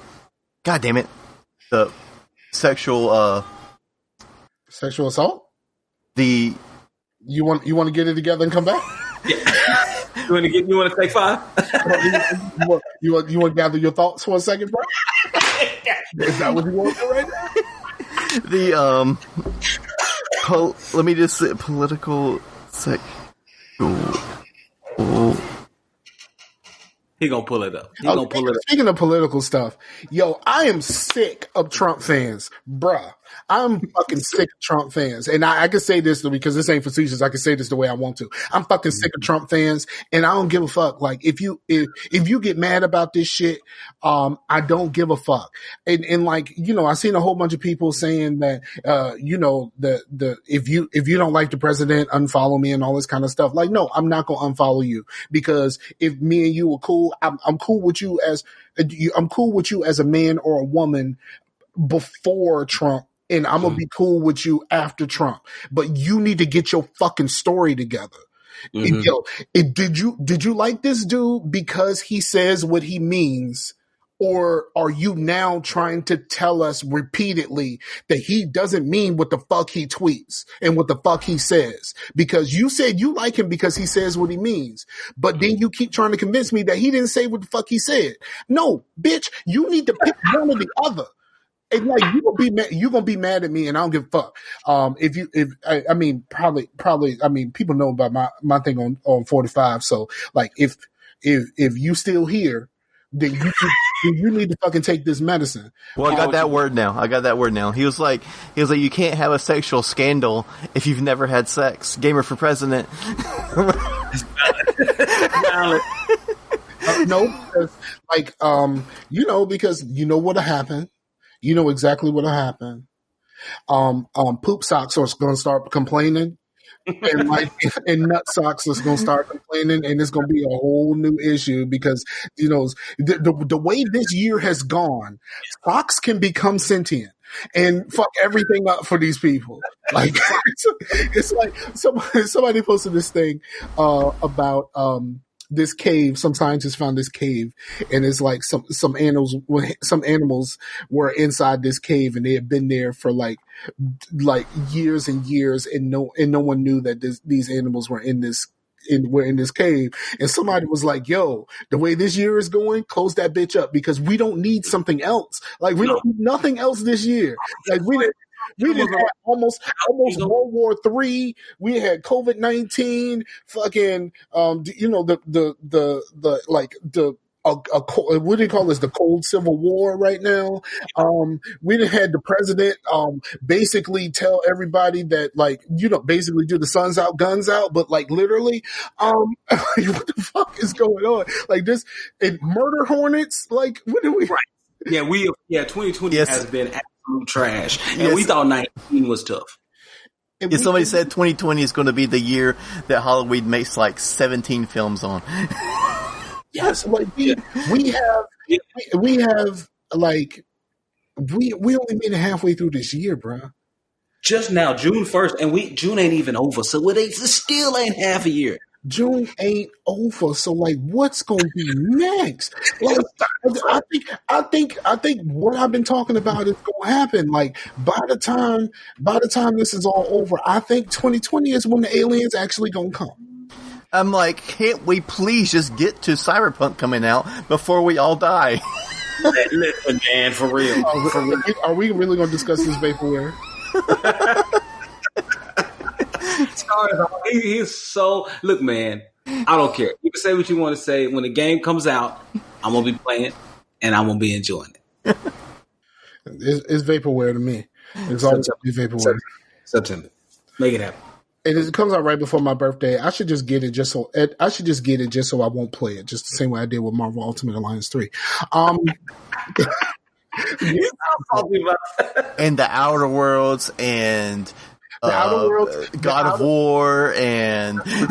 damn it, the sexual assault. You want to get it together and come back? Yeah. You want to take 5? you want to gather your thoughts for a second, bro? Is that what you want to do right now? Let me just say political He gonna pull it up. Speaking of political stuff, yo, I am sick of Trump fans, bruh. I'm fucking sick of Trump fans. And I can say this because this ain't facetious. I can say this the way I want to. I'm fucking sick of Trump fans and I don't give a fuck. Like if you get mad about this shit, I don't give a fuck. And like, I seen a whole bunch of people saying that, if you don't like the president, unfollow me and all this kind of stuff. Like, no, I'm not going to unfollow you because if me and you were cool, I'm cool with you as a man or a woman before Trump and I'm gonna be cool with you after Trump. But you need to get your fucking story together. Did you like this dude because he says what he means? Or are you now trying to tell us repeatedly that he doesn't mean what the fuck he tweets and what the fuck he says? Because you said you like him because he says what he means. But then you keep trying to convince me that he didn't say what the fuck he said. No, bitch, you need to pick one or the other. And like you're gonna be mad at me, and I don't give a fuck. People know about my thing on 45. So like, if you still here, then you need to fucking take this medicine. Well, I got that word now. He was like, you can't have a sexual scandal if you've never had sex. Gamer for president. No, because you know what'll happen. You know exactly what'll happen. Poop socks are going to start complaining, and nut socks is going to start complaining, and it's going to be a whole new issue because the way this year has gone, socks can become sentient and fuck everything up for these people. Like it's like somebody posted this thing about this cave. Some scientists found this cave, and it's like some animals were inside this cave, and they had been there for like years and years, and no one knew that these animals were in this cave. And somebody was like, yo, the way this year is going, close that bitch up because we don't need something else. Like we don't need nothing else this year. Like we didn't have almost World War III. We had COVID-19. Fucking what do you call this? The cold civil war right now. We done had the president basically tell everybody that basically do the suns out, guns out, but like literally, what the fuck is going on? Like this, and murder hornets. Like what do we? Right. Yeah, 2020 has been absolute trash, and we thought 19 was tough. And somebody said 2020 is going to be the year that Halloween makes like 17 films on. Yes, like we only made it halfway through this year, bro. Just now, June 1st, and June ain't even over, so it still ain't half a year. June ain't over, so like, what's gonna be next? Like, I think what I've been talking about is gonna happen. Like, by the time this is all over, I think 2020 is when the aliens actually gonna come. I'm like, can't we please just get to Cyberpunk coming out before we all die? Listen, man, for real. Are we really gonna discuss this vaporware? He's so look, man. I don't care. You can say what you want to say. When the game comes out, I'm gonna be playing and I'm gonna be enjoying it. It's vaporware to me. It's always vaporware. September. Make it happen. And it comes out right before my birthday. I should just get it just so I won't play it. Just the same way I did with Marvel Ultimate Alliance 3. And the Outer Worlds and the Outer Worlds, God of War, and the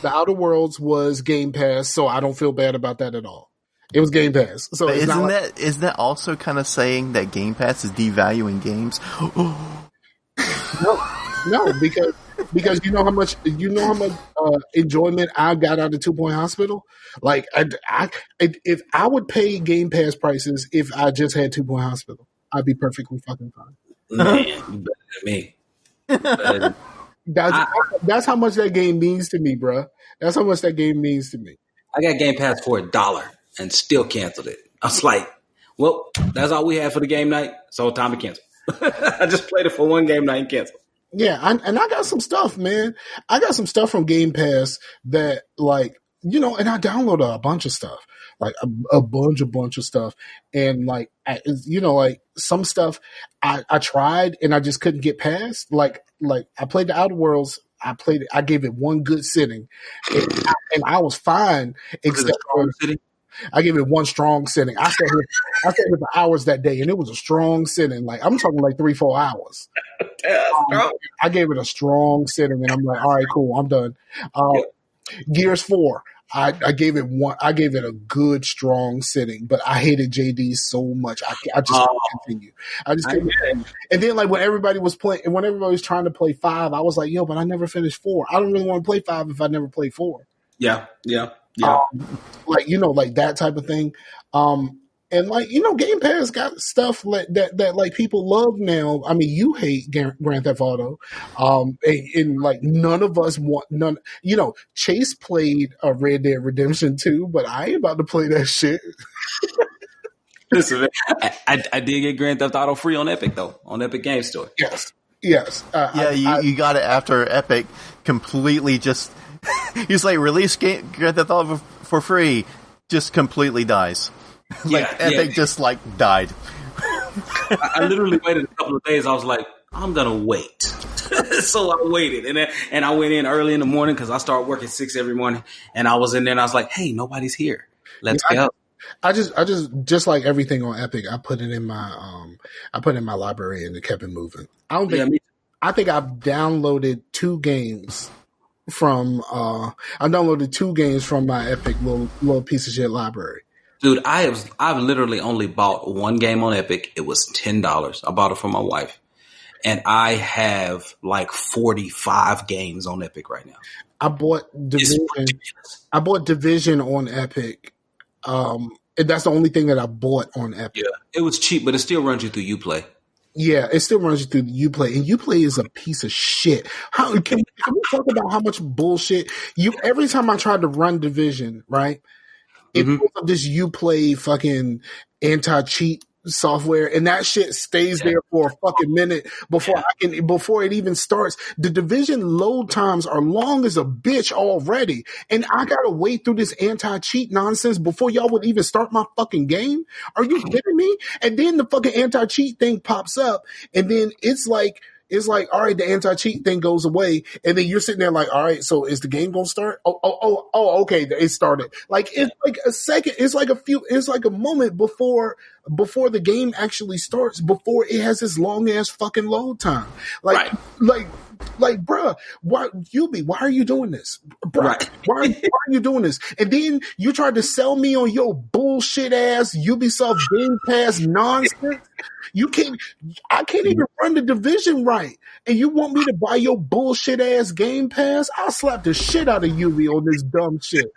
Outer Worlds was Game Pass, so I don't feel bad about that at all. It was Game Pass, so isn't that also kind of saying that Game Pass is devaluing games? No, because you know how much enjoyment I got out of 2 Point Hospital. Like if I would pay Game Pass prices if I just had 2 Point Hospital, I'd be perfectly fucking fine. Man, you better than me. That's how much that game means to me, bro. That's how much that game means to me. I got Game Pass for $1 and still canceled it. I was like, well, that's all we had for the game night, so time to cancel. I just played it for one game night and canceled. Yeah, and I got some stuff, man. I got some stuff from Game Pass that, like, and I downloaded a bunch of stuff, like a bunch of stuff, and like, like some stuff I tried and I just couldn't get past. Like I played the Outer Worlds. I gave it one good sitting, and I was fine. Except for I gave it one strong sitting. I sat here for hours that day, and it was a strong sitting. Like I'm talking like 3-4 hours. I gave it a strong sitting, and I'm like, all right, cool, I'm done. Gears 4. I gave it one. I gave it a good, strong sitting, but I hated JD so much. I just couldn't continue. I just couldn't continue. And then, like when everybody was playing, and when everybody was trying to play 5, I was like, "Yo, but I never finished 4. I don't really want to play 5 if I never played 4." Yeah. Like like that type of thing. And like Game Pass got stuff like that like people love now. I mean, you hate Grand Theft Auto, and like none of us want none. Chase played a Red Dead Redemption 2, but I ain't about to play that shit. Listen, man, I did get Grand Theft Auto free on Epic though, on Epic Game Store. Yes. You got it after Epic completely just. He's like, release Grand Theft Auto for free, just completely dies. Epic just like died. I literally waited a couple of days. I was like, I'm gonna wait. So I waited, and I went in early in the morning because I start working 6 every morning. And I was in there, and I was like, hey, nobody's here. Let's go. I just like everything on Epic. I put it in my library and it kept it moving. I think I've downloaded 2 games from my Epic little piece of shit library. Dude, I've literally only bought 1 game on Epic. It was $10. I bought it for my wife. And I have like 45 games on Epic right now. I bought Division on Epic. And that's the only thing that I bought on Epic. Yeah, it was cheap, but it still runs you through Uplay. Yeah, it still runs you through Uplay, and Uplay is a piece of shit. How can we talk about how much bullshit every time I tried to run Division, right? It pulls up this Uplay fucking anti-cheat software, and that shit stays there for a fucking minute before it even starts. The Division load times are long as a bitch already, and I gotta wait through this anti-cheat nonsense before y'all would even start my fucking game. Are you kidding me? And then the fucking anti-cheat thing pops up, and then it's like, all right, the anti-cheat thing goes away, and then you're sitting there like, all right, so is the game gonna start? Oh, okay, it started. Like it's like a second, it's like a moment before the game actually starts, before it has this long ass fucking load time. Like, bruh, why are you doing this? Bruh, Right. why are you doing this? And then you tried to sell me on your bullshit ass Ubisoft Game Pass nonsense. I can't even run the Division right. And you want me to buy your bullshit ass Game Pass? I'll slap the shit out of Ubi on this dumb shit.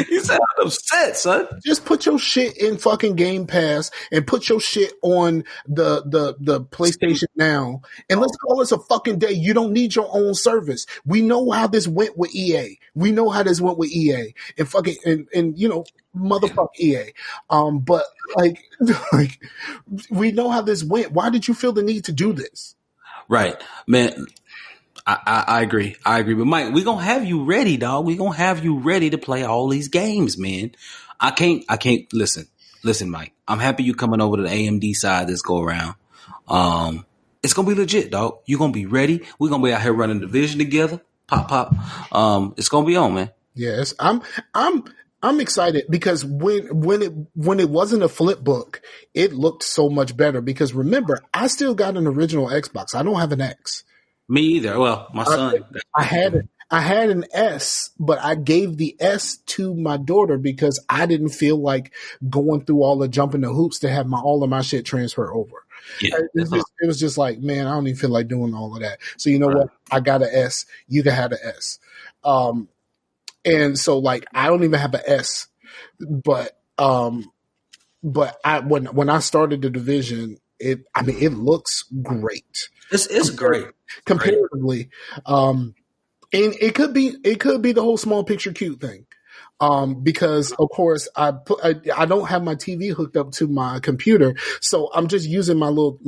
You sound upset, son. Just put your shit in fucking Game Pass and put your shit on the PlayStation Now, and let's call this a fucking day. You don't need your own service. We know how this went with EA. And fucking and motherfuck EA. But like we know how this went. Why did you feel the need to do this? Right, man. I agree. But Mike, we're going to have you ready, dog. We're going to have you ready to play all these games, man. I can't listen, Mike. I'm happy you coming over to the AMD side this go around. It's going to be legit, dog. You're going to be ready. We're going to be out here running Division together. Pop. It's going to be on, man. Yes. I'm excited because when it wasn't a flip book, it looked so much better because remember, I still got an original Xbox. I don't have an X. Me either. Well, my son. I had an S, but I gave the S to my daughter because I didn't feel like going through all the jumping the hoops to have all of my shit transfer over. Yeah, it was just like, man, I don't even feel like doing all of that. So you know what? I got an S. You can have an S. And so like I don't even have an S, but when I started the Division, it looks great. It's great comparatively. And it could be the whole small picture cute thing. Because of course I don't have my TV hooked up to my computer, so I'm just using my little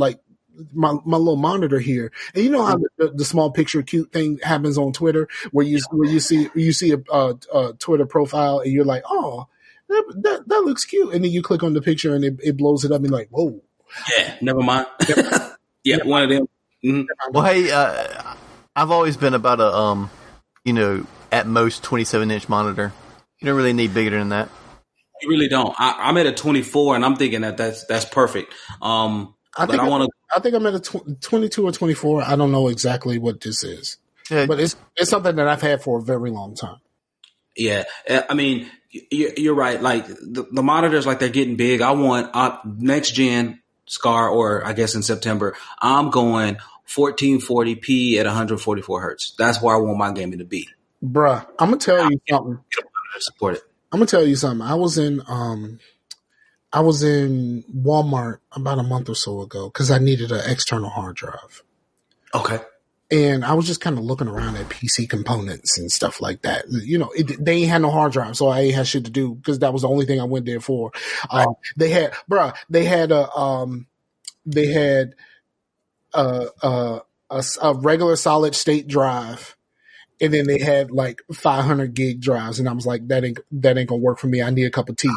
my little monitor here. And you know how the small picture cute thing happens on Twitter, where you see a Twitter profile and you're like, oh, that looks cute, and then you click on the picture and it blows it up and you're like, whoa. Yeah, never mind. Yeah, one of them. Mm-hmm. Well, hey, I've always been about a at most 27-inch monitor. You don't really need bigger than that. You really don't. I'm at a 24, and I'm thinking that's perfect. I think I'm at a 22 or 24. I don't know exactly what this is, but it's something that I've had for a very long time. Yeah, I mean, you're right. Like the monitors, like they're getting big. I want next gen SCAR, or I guess in September, I'm going 1440p at 144 hertz. That's where I want my gaming to be. Bruh, I'm gonna tell you something. Support it. I'm gonna tell you something. I was in Walmart about a month or so ago because I needed an external hard drive. Okay. And I was just kind of looking around at PC components and stuff like that. You know, they ain't had no hard drive, so I ain't had shit to do because that was the only thing I went there for. Right. They had a regular solid state drive, and then they had like 500 gig drives, and I was like, that ain't gonna work for me. I need a couple T's.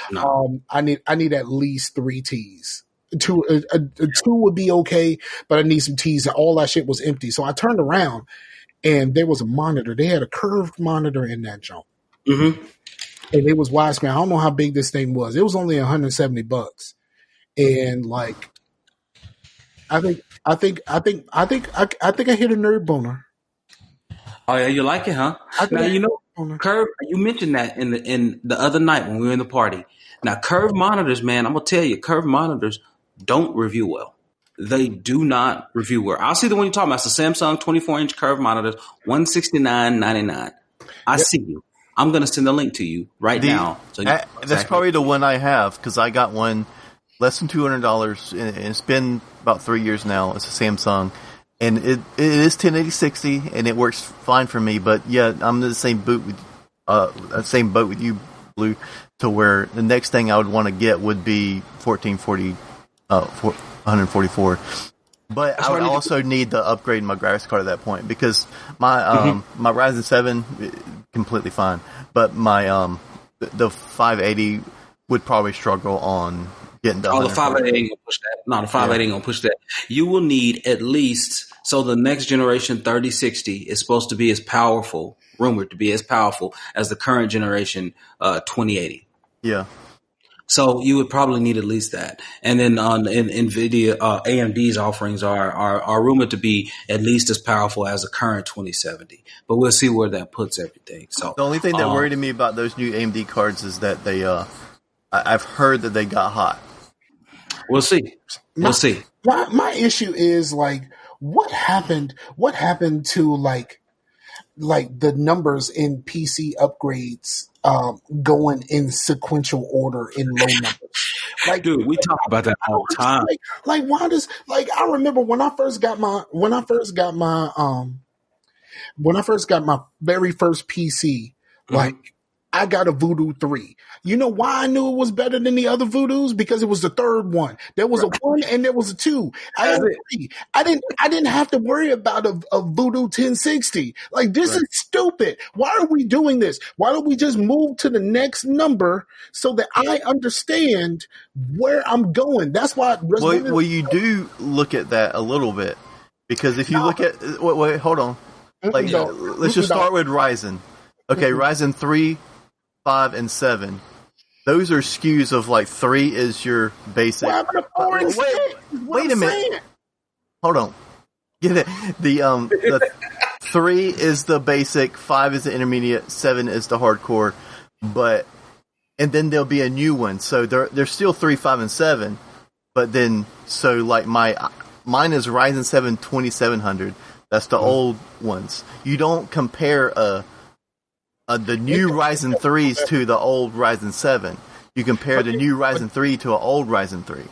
No. I need at least 3 T's. Two would be okay, but I need some T's. And all that shit was empty. So I turned around, and there was a monitor. They had a curved monitor in that joint, Mm-hmm. and it was widescreen. I don't know how big this thing was. It was only $170, and like, I think I hit a nerd boner. Oh yeah, you like it, huh? Now you know, curve. You mentioned that in the other night when we were in the party. Now, curved monitors, man, I'm gonna tell you, curved monitors don't review well. They do not review well. I'll see the one you're talking about. It's the Samsung 24-inch curved monitors, $169.99. I see you. I'm gonna send a link to you right now. So that's probably the one I have because I got one less than $200, and it's been about 3 years now. It's a Samsung. And it is 1080/60, and it works fine for me. But yeah, I'm in the same boat with you, Blue, to where the next thing I would want to get would be 144. But I would also need to upgrade my graphics card at that point because my my Ryzen 7 completely fine, but my the 580 would probably struggle on getting to. Oh, the 580 ain't gonna push that. No, the 580 ain't gonna push that. You will need at least, so the next generation 3060 is supposed to be as powerful, rumored to be as powerful as the current generation 2080. Yeah. So you would probably need at least that. And then in NVIDIA, AMD's offerings are rumored to be at least as powerful as the current 2070. But we'll see where that puts everything. So the only thing that worried me about those new AMD cards is that they I've heard that they got hot. We'll see. We'll see. My issue is like, what happened to like the numbers in PC upgrades going in sequential order in low numbers? Like, dude, we talk about that all the time. Like why does, like, I remember when I first got my very first PC, like, I got a Voodoo 3. You know why I knew it was better than the other Voodoos? Because it was the third one. There was a 1 and there was a 2. I had 3. I didn't have to worry about a Voodoo 1060. Like, this is stupid. Why are we doing this? Why don't we just move to the next number so that I understand where I'm going? That's why. Well, you do look at that a little bit, because if you look at wait, hold on. Like, let's just start with Ryzen. Okay, Ryzen 3, 5, and 7. Those are SKUs of like 3 is your basic. Wait a minute. Hold on. Get it. The 3 is the basic, 5 is the intermediate, 7 is the hardcore. And then there'll be a new one. So there's still 3, 5, and 7. But then, so like mine is Ryzen 7 2700. That's the old ones. You don't compare the new Ryzen 3s to the old Ryzen 7. You compare the new Ryzen 3 to an old Ryzen 3.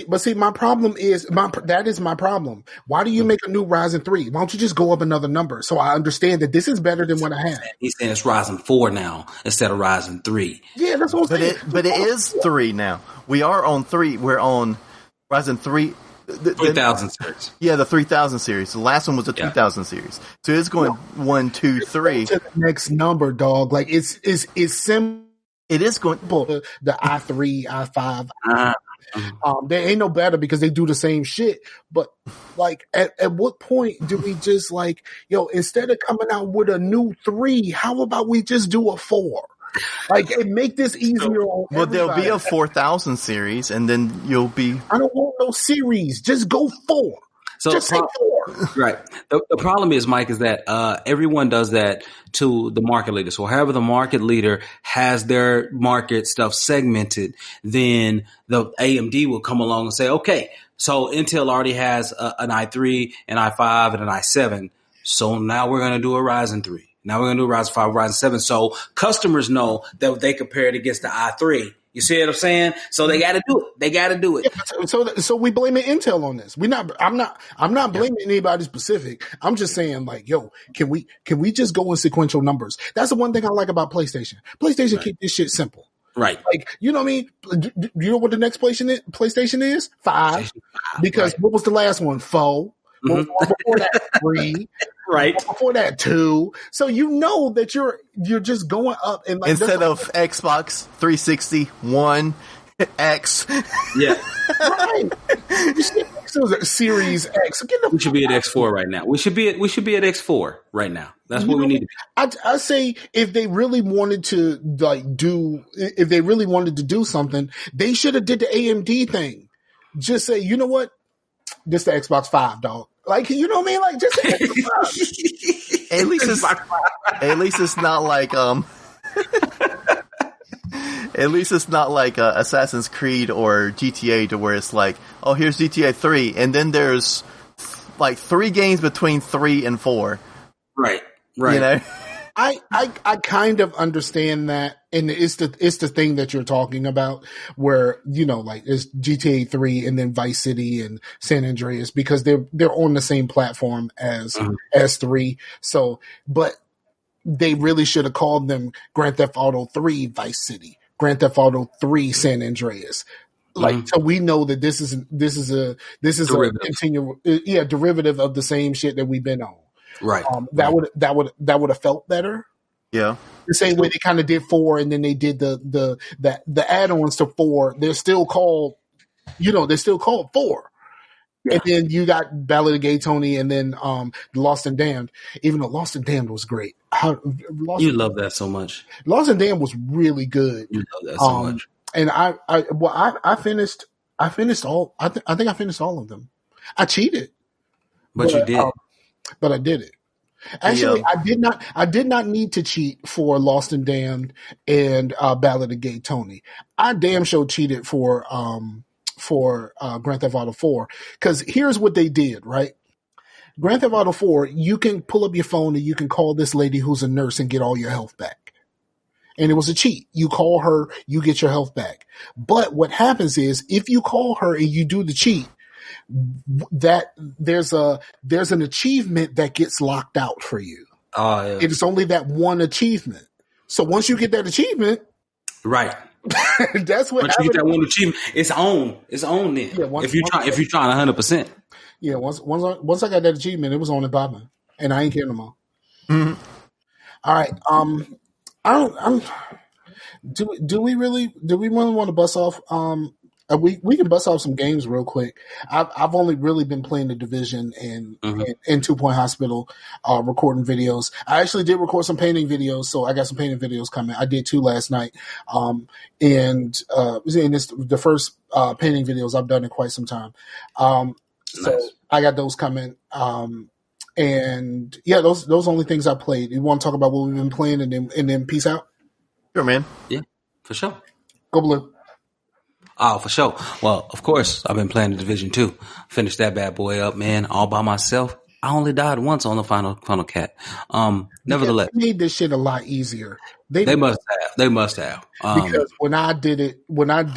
But see, my problem is that is my problem. Why do you make a new Ryzen 3? Why don't you just go up another number so I understand that this is better than what I have? He's saying it's Ryzen 4 now instead of Ryzen 3. Yeah, that's what I'm saying. But it is 3 now. We are on 3. We're on Ryzen 3. 3000 series. Yeah, the 3000 series. The last one was the 2000 series. So it's going 1, 2, 3 to the next number, dog. Like, it's simple. It is going the i3, i5. They ain't no better because they do the same shit. But like, at what point do we just like, instead of coming out with a new 3, how about we just do a 4? Like, and make this easier on everybody. There'll be a 4000 series, and then you'll be. I don't want no series. Just go 4. So Just say 4. right. The problem is, Mike, is that everyone does that to the market leader. So however the market leader has their market stuff segmented, then the AMD will come along and say, okay, so Intel already has an i3, an i5, and an i7. So now we're going to do a Ryzen 3. Now we're going to do a Ryzen 5, Ryzen 7. So customers know that they compare it against the i3. You see what I'm saying? So they got to do it. They got to do it. Yeah, so we blaming Intel on this. I'm not blaming anybody specific. I'm just saying, like, yo, can we just go in sequential numbers? That's the one thing I like about PlayStation. PlayStation keep this shit simple. Right. Like, you know what I mean? Do you know what the next PlayStation is? 5. Because what was the last one? 4. What was the one before that? 3. Right. Before that, 2. So you know that you're just going up and like instead of Xbox 360, 1, X. Yeah. Right. Series X. We should be at X4 right now. We should be at X4 right now. That's what we need to be. I say if they really wanted to do something, they should have did the AMD thing. Just say, you know what? This the Xbox 5, dog. Like, you know what I mean? Like, just the Xbox 5. At least it's not like at least it's not like Assassin's Creed or GTA to where it's like, oh, here's GTA 3, and then there's like 3 games between 3 and 4. Right. You know? I kind of understand that, and it's the thing that you're talking about, where, you know, like it's GTA 3 and then Vice City and San Andreas, because they're on the same platform as 3. So, but they really should have called them Grand Theft Auto 3 Vice City, Grand Theft Auto 3 San Andreas. Like, so we know that this is a Derivative. a continual, derivative of the same shit that we've been on. Right. That would have felt better. Yeah. The same way they kind of did 4, and then they did the add-ons to 4. They're still called 4. Yeah. And then you got Ballad of Gay Tony, and then Lost and Damned. Even though Lost and Damned was great, You love that so much. Lost and Damned was really good. You love that so much. And I finished all. I think I finished all of them. I cheated, But you did. But I did it. Actually, I did not need to cheat for Lost and Damned and Ballad of Gay Tony. I damn sure cheated for Grand Theft Auto 4, because here's what they did, right? Grand Theft Auto 4, you can pull up your phone and you can call this lady who's a nurse and get all your health back. And it was a cheat. You call her, you get your health back. But what happens is, if you call her and you do the cheat, that there's an achievement that gets locked out for you. Oh, yeah. It's only that one achievement. So once you get that achievement, right. That's what. Once you get that one achievement, it's on. It's on then. Yeah, if you're trying 100%. Yeah. Once I got that achievement, it was on and popping, and I ain't caring no more. Mm-hmm. All right. Do we really want to bust off? We can bust off some games real quick. I've only really been playing The Division and 2 Point Hospital, recording videos. I actually did record some painting videos, so I got some painting videos coming. I did 2 last night, and it's the first painting videos I've done in quite some time. So nice. I got those coming. And yeah, those only things I played. You want to talk about what we've been playing, and then peace out? Sure, man. Yeah, for sure. Go Blue. Oh, for sure. Well, of course, I've been playing The Division 2. Finished that bad boy up, man, all by myself. I only died once on the final cat. Nevertheless, they made this shit a lot easier. They must have. Because when I did it, around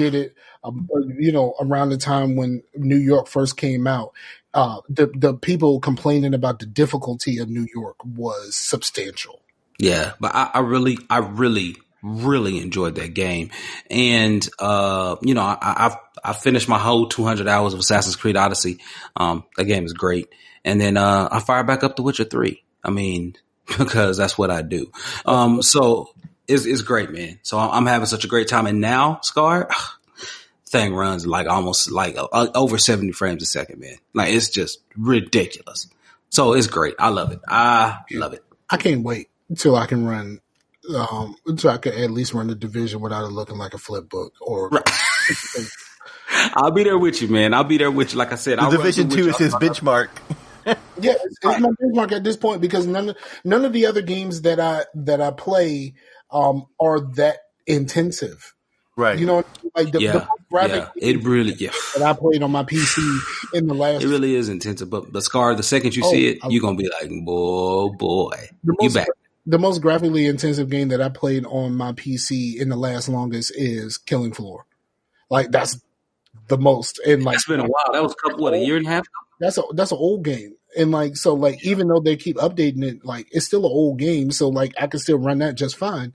the time when New York first came out, the people complaining about the difficulty of New York was substantial. Yeah, but I really enjoyed that game, and I finished my whole 200 hours of Assassin's Creed Odyssey. That game is great, and then I fired back up The Witcher 3. I mean, because that's what I do. So it's great, man. So I'm having such a great time, and now Scar thing runs like almost like over 70 frames a second, man. Like, it's just ridiculous. So it's great. I love it. I love it. I can't wait until I can run. Until I could at least run The Division without it looking like a flip book or. Right. I'll be there with you, man. I'll be there with you. Like I said, The I'll Division 2 is his benchmark. Yeah, it's my benchmark at this point because none of the other games that I play are that intensive. Right. You know, like the graphic it really, that I played on my PC in the last. It really is intensive. But Scar, the second you see it, you're gonna be like, boy, you back. The most graphically intensive game that I played on my PC in the last longest is Killing Floor. Like that's the most. And like it's been a while. That was a year and a half. That's an old game. And like so like even though they keep updating it, like it's still an old game. So like I can still run that just fine.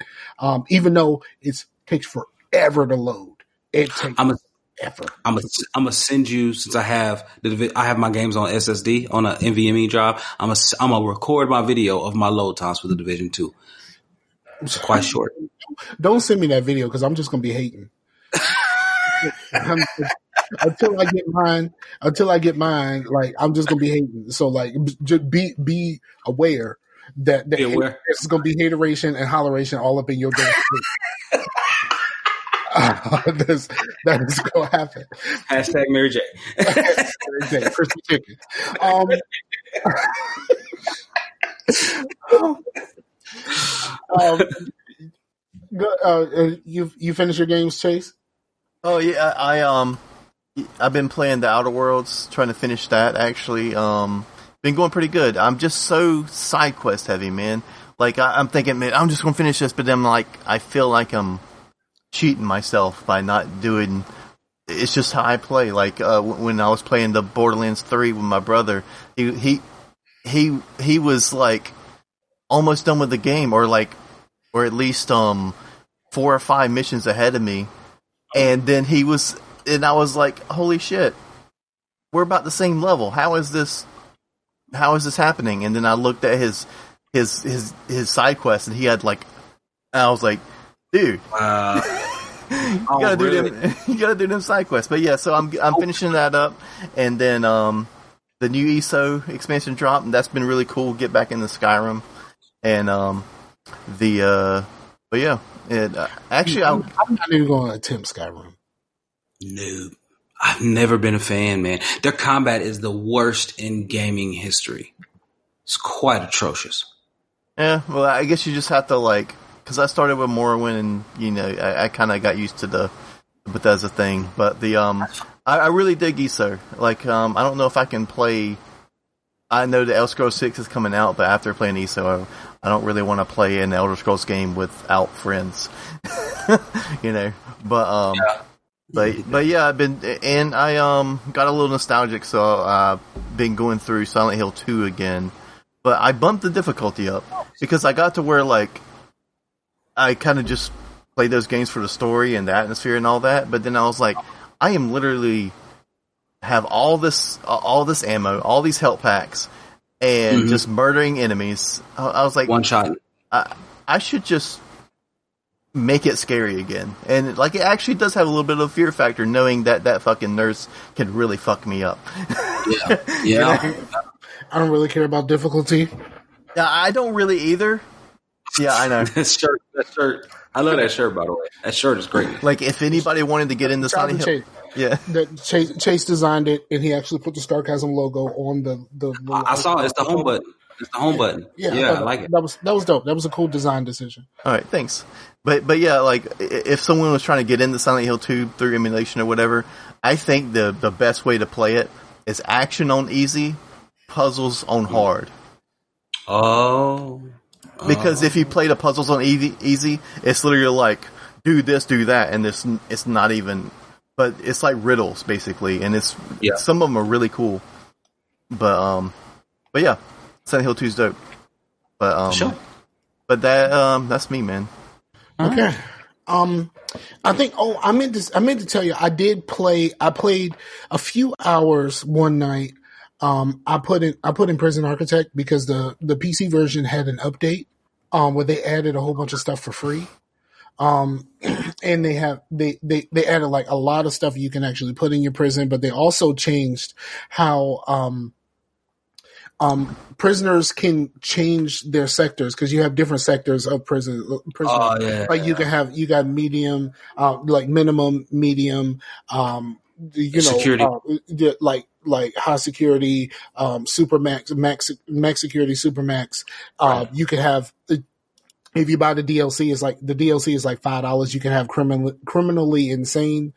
Even though it takes forever to load. It takes forever. I'm gonna send you, since I have my games on SSD on an NVMe drive. I'm gonna record my video of my load times for the Division 2. It's quite short. Don't send me that video because I'm just gonna be hating. Until I get mine, like I'm just gonna be hating. So like, just be aware that there's gonna be hateration and holleration all up in your door. That is gonna happen. Hashtag Mary J. Mary J. Crispy chicken. You finished your games, Chase? Oh yeah, I've been playing the Outer Worlds, trying to finish that. Actually, been going pretty good. I'm just so side quest heavy, man. Like I'm thinking, man, I'm just gonna finish this, but then like I feel like I'm cheating myself by not doing. It's just how I play. Like when I was playing the Borderlands 3 with my brother, he was almost done with the game, or at least 4 or 5 missions ahead of me, and then I was like, holy shit, we're about the same level. How is this happening? And then I looked at his side quest, and he had I was like, dude, you gotta do them side quests. But yeah, so I'm finishing that up, and then the new ESO expansion dropped, and that's been really cool. Get back into Skyrim, and but yeah, actually I'm not even going to attempt Skyrim. No, I've never been a fan, man. Their combat is the worst in gaming history. It's quite atrocious. Yeah, well, I guess you just have to because I started with Morrowind, and I kind of got used to the Bethesda thing. But I really dig ESO. I don't know if I can play. I know the Elder Scrolls 6 is coming out, but after playing ESO, I don't really want to play an Elder Scrolls game without friends. But But yeah, I've been, and I got a little nostalgic, so I've been going through Silent Hill 2 again. But I bumped the difficulty up because I got to where I kind of just played those games for the story and the atmosphere and all that. But then I was like, I am literally have all this ammo, all these health packs, and just murdering enemies. I was like, one shot. I should just make it scary again. And it actually does have a little bit of a fear factor, knowing that fucking nurse can really fuck me up. Yeah. I don't really care about difficulty. Yeah, I don't really either. Yeah, I know. That shirt. I love that shirt, by the way. That shirt is great. If anybody wanted to get into Silent Hill, Chase designed it, and he actually put the Sarcasm logo on the I saw it. It's the home button. It's the home button. Yeah, I like it. That was dope. That was a cool design decision. All right, thanks. But yeah, if someone was trying to get into Silent Hill 2 through emulation or whatever, I think the best way to play it is action on easy, puzzles on hard. Oh. Because if you play the puzzles on easy, it's literally do this, do that, and it's not even. But it's like riddles basically, and some of them are really cool. But yeah, Silent Hill 2's dope. But sure. But that's me, man. Okay. I think. Oh, I meant to tell you. I played a few hours one night. I put in Prison Architect because the PC version had an update where they added a whole bunch of stuff for free. And they added a lot of stuff you can actually put in your prison, but they also changed how prisoners can change their sectors because you have different sectors of prison. Oh, yeah. You got medium, minimum, medium, Security. Like high security, super max security, super max. Right. You could have, if you buy the DLC, the DLC is like $5. You can have criminally insane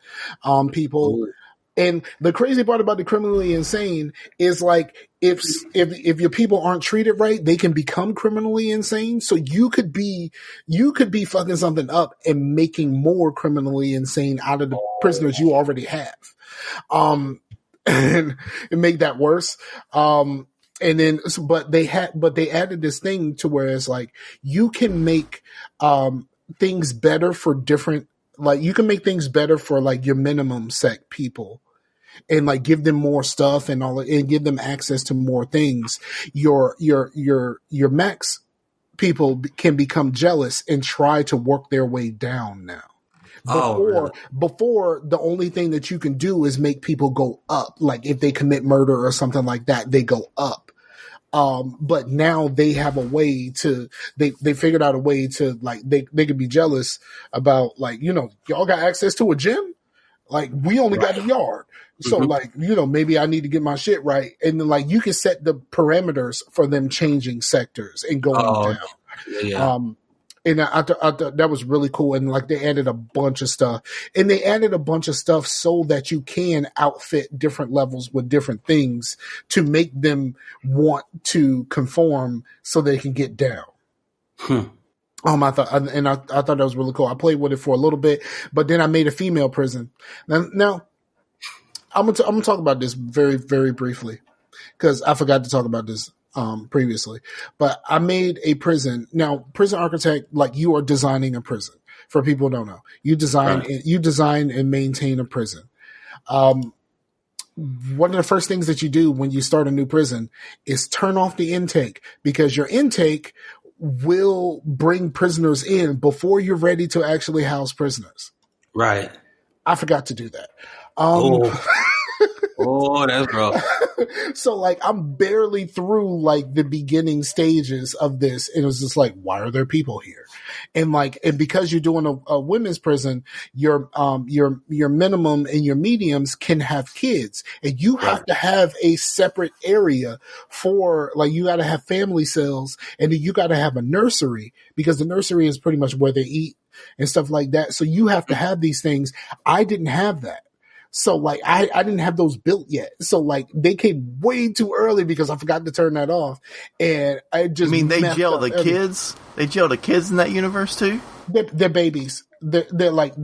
people. Ooh. And the crazy part about the criminally insane is like if your people aren't treated right, they can become criminally insane. So you could be fucking something up and making more criminally insane out of the prisoners you already have. And make that worse. And then, but they added this thing to where it's like you can make things better for different. Like you can make things better for like your minimum sec people, and like give them more stuff and all, and give them access to more things. Your max people can become jealous and try to work their way down now. Before the only thing that you can do is make people go up. Like if they commit murder or something like that, they go up. But now they have a way to, they figured out a way to like, they could be jealous about like, y'all got access to a gym. Like we only got the yard. So like, maybe I need to get my shit right. And then like, you can set the parameters for them changing sectors and going down. Yeah. And I thought that was really cool. And like they added a bunch of stuff, and they added a bunch of stuff so that you can outfit different levels with different things to make them want to conform so they can get down. I thought that was really cool. I played with it for a little bit, but then I made a female prison. Now I'm gonna talk about this very, very briefly because I forgot to talk about this previously, but I made a prison. Now, prison architect, like you are designing a prison. For people who don't know, you design and maintain a prison. One of the first things that you do when you start a new prison is turn off the intake, because your intake will bring prisoners in before you're ready to actually house prisoners. Right. I forgot to do that. That's rough. So like I'm barely through like the beginning stages of this, and it was just like, why are there people here? And because you're doing a women's prison, your minimum and your mediums can have kids, and you have to have a separate area for like, you got to have family cells, and then you got to have a nursery, because the nursery is pretty much where they eat and stuff like that. So you have to have these things. I didn't have that. So like I didn't have those built yet. So like they came way too early because I forgot to turn that off. And I just they jail the kids? They jail the kids in that universe too? They're babies. They're like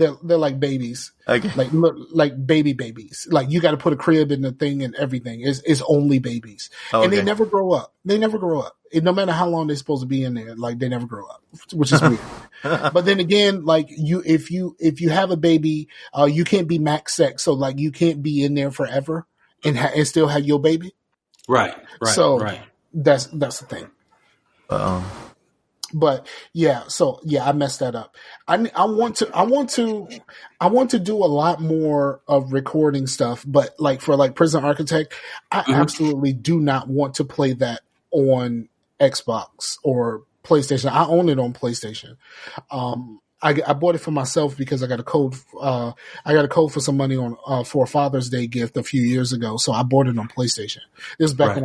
babies. Okay. Like babies. Like you got to put a crib in the thing and everything. It's only babies. Oh, and they never grow up. And no matter how long they're supposed to be in there, like they never grow up, which is weird. But then again, like if you have a baby, you can't be max sex. So like you can't be in there forever and still have your baby. Right. So that's the thing. But yeah, so yeah, I messed that up. I want to do a lot more of recording stuff, but like for like Prison Architect, I absolutely do not want to play that on Xbox or PlayStation. I own it on PlayStation. I bought it for myself because I got a code. I got a code for some money on for a Father's Day gift a few years ago, so I bought it on PlayStation. This is back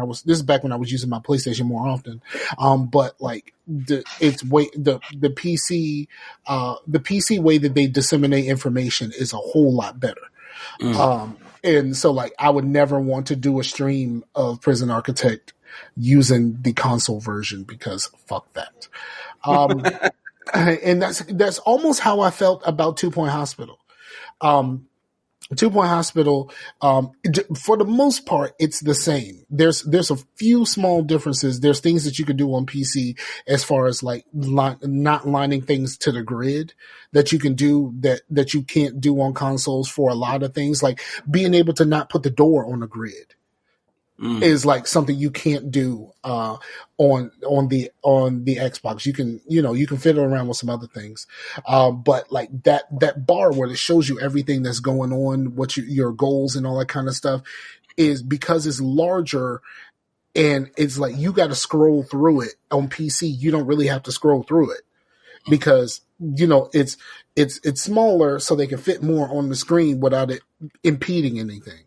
when I was using my PlayStation more often. But like the PC way that they disseminate information is a whole lot better. And so like I would never want to do a stream of Prison Architect using the console version, because fuck that. And that's almost how I felt about 2 Point Hospital. 2 Point Hospital, for the most part, it's the same. There's a few small differences. There's things that you can do on PC as far as like not lining things to the grid that you can do that you can't do on consoles for a lot of things, like being able to not put the door on the grid. Is like something you can't do on the Xbox. You can fiddle around with some other things, but like that bar where it shows you everything that's going on, what your goals and all that kind of stuff, is because it's larger, and it's like you got to scroll through it. On PC, you don't really have to scroll through it. because it's smaller, so they can fit more on the screen without it impeding anything.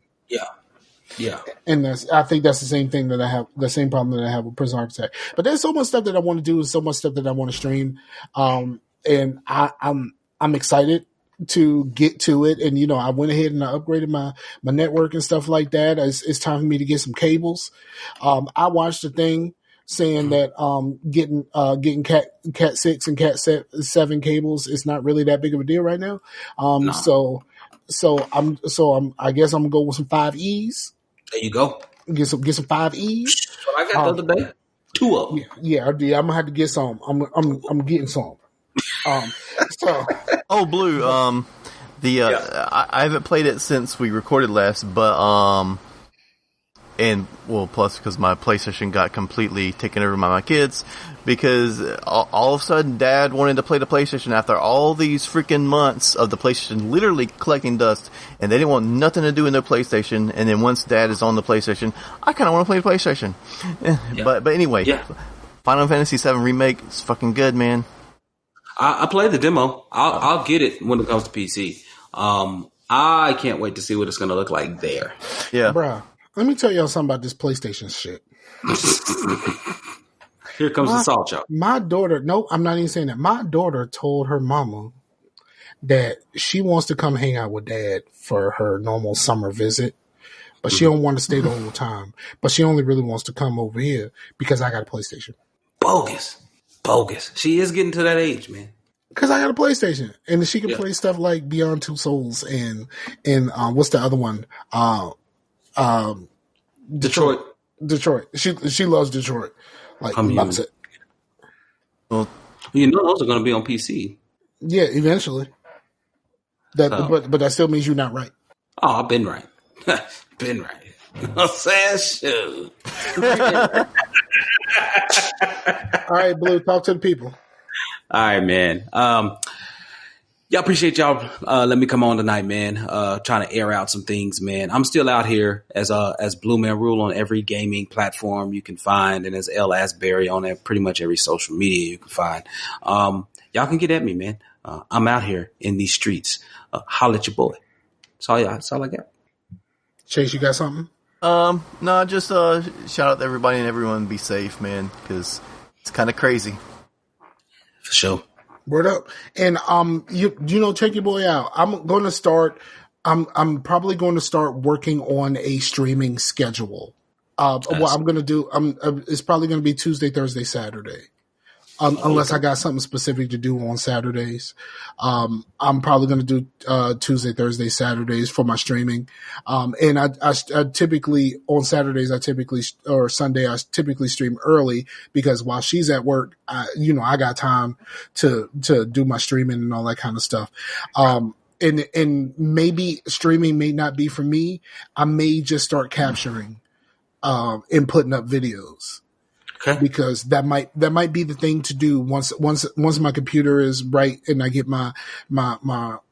Yeah. And I think that's the same thing that I have, the same problem that I have with Prison Architect. But there's so much stuff that I want to do and so much stuff that I want to stream. And I'm excited to get to it. And, I went ahead and I upgraded my network and stuff like that. It's time for me to get some cables. I watched a thing saying that, getting Cat 6 and Cat 7 cables is not really that big of a deal right now. No. So I guess I'm gonna go with some 5Es. There you go. Get some 5Es. That's what I got the other day. 2 of them. Yeah, I'm gonna have to get some. I'm getting some. So. Oh, Blue. I haven't played it since we recorded last, but plus because my PlayStation got completely taken over by my kids, because all of a sudden Dad wanted to play the PlayStation after all these freaking months of the PlayStation literally collecting dust, and they didn't want nothing to do with their PlayStation. And then once Dad is on the PlayStation, I kind of want to play the PlayStation. Yeah. But anyway, Final Fantasy VII Remake is fucking good, man. I played the demo. I'll get it when it comes to PC. I can't wait to see what it's going to look like there. Yeah, bruh. Let me tell y'all something about this PlayStation shit. Here comes the salt, y'all. My daughter, no, I'm not even saying that. My daughter told her mama that she wants to come hang out with Dad for her normal summer visit, but she don't want to stay the whole time. But she only really wants to come over here because I got a PlayStation. Bogus. She is getting to that age, man. Because I got a PlayStation, and she can play stuff like Beyond Two Souls and what's the other one? Detroit. She loves Detroit. Like, loves it. Well, those are going to be on PC. Yeah, eventually. But that still means you're not right. Oh, I've been right. Been right. You know what I'm saying? Shoot. All right, Blue, talk to the people. All right, man. Y'all appreciate y'all let me come on tonight, man. Trying to air out some things, man. I'm still out here as Blue Man Rule on every gaming platform you can find, and as L. Asbury on pretty much every social media you can find. Y'all can get at me, man. I'm out here in these streets. Holla at your boy. That's all I got. Chase, you got something? No, just shout out to everybody and everyone. Be safe, man, because it's kind of crazy. For sure. Word up. And check your boy out. I'm probably going to start working on a streaming schedule. What I'm going to do, it's probably going to be Tuesday, Thursday, Saturday. Unless I got something specific to do on Saturdays. I'm probably going to do Tuesday, Thursday, Saturdays for my streaming. And I typically, on Saturdays, or Sunday, I typically stream early because while she's at work, I got time to do my streaming and all that kind of stuff. And maybe streaming may not be for me. I may just start capturing and putting up videos. Okay. Because that might be the thing to do once my computer is right and I get my well,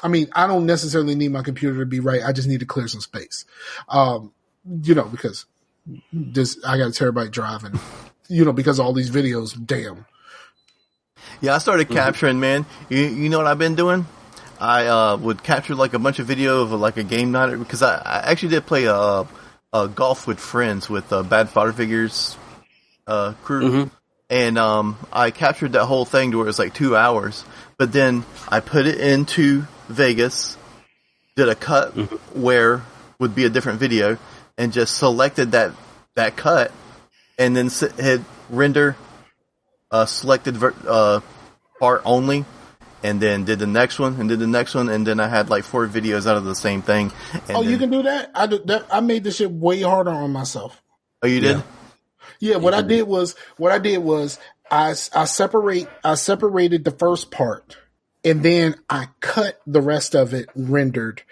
I mean, I don't necessarily need my computer to be right. I just need to clear some space. Because I got a terabyte drive and because of all these videos, damn. Yeah, I started capturing, man. You know what I've been doing? I would capture like a bunch of video of like a game night, because I actually did play golf with friends with Bad Father Figures crew, and I captured that whole thing to where it was like 2 hours. But then I put it into Vegas, did a cut where would be a different video, and just selected that cut, and then hit render selected part only. And then did the next one, and then I had like 4 videos out of the same thing. And you can do that? I made this shit way harder on myself. Oh, you did? Yeah. What I did was I separated the first part, and then I cut the rest of it, rendered,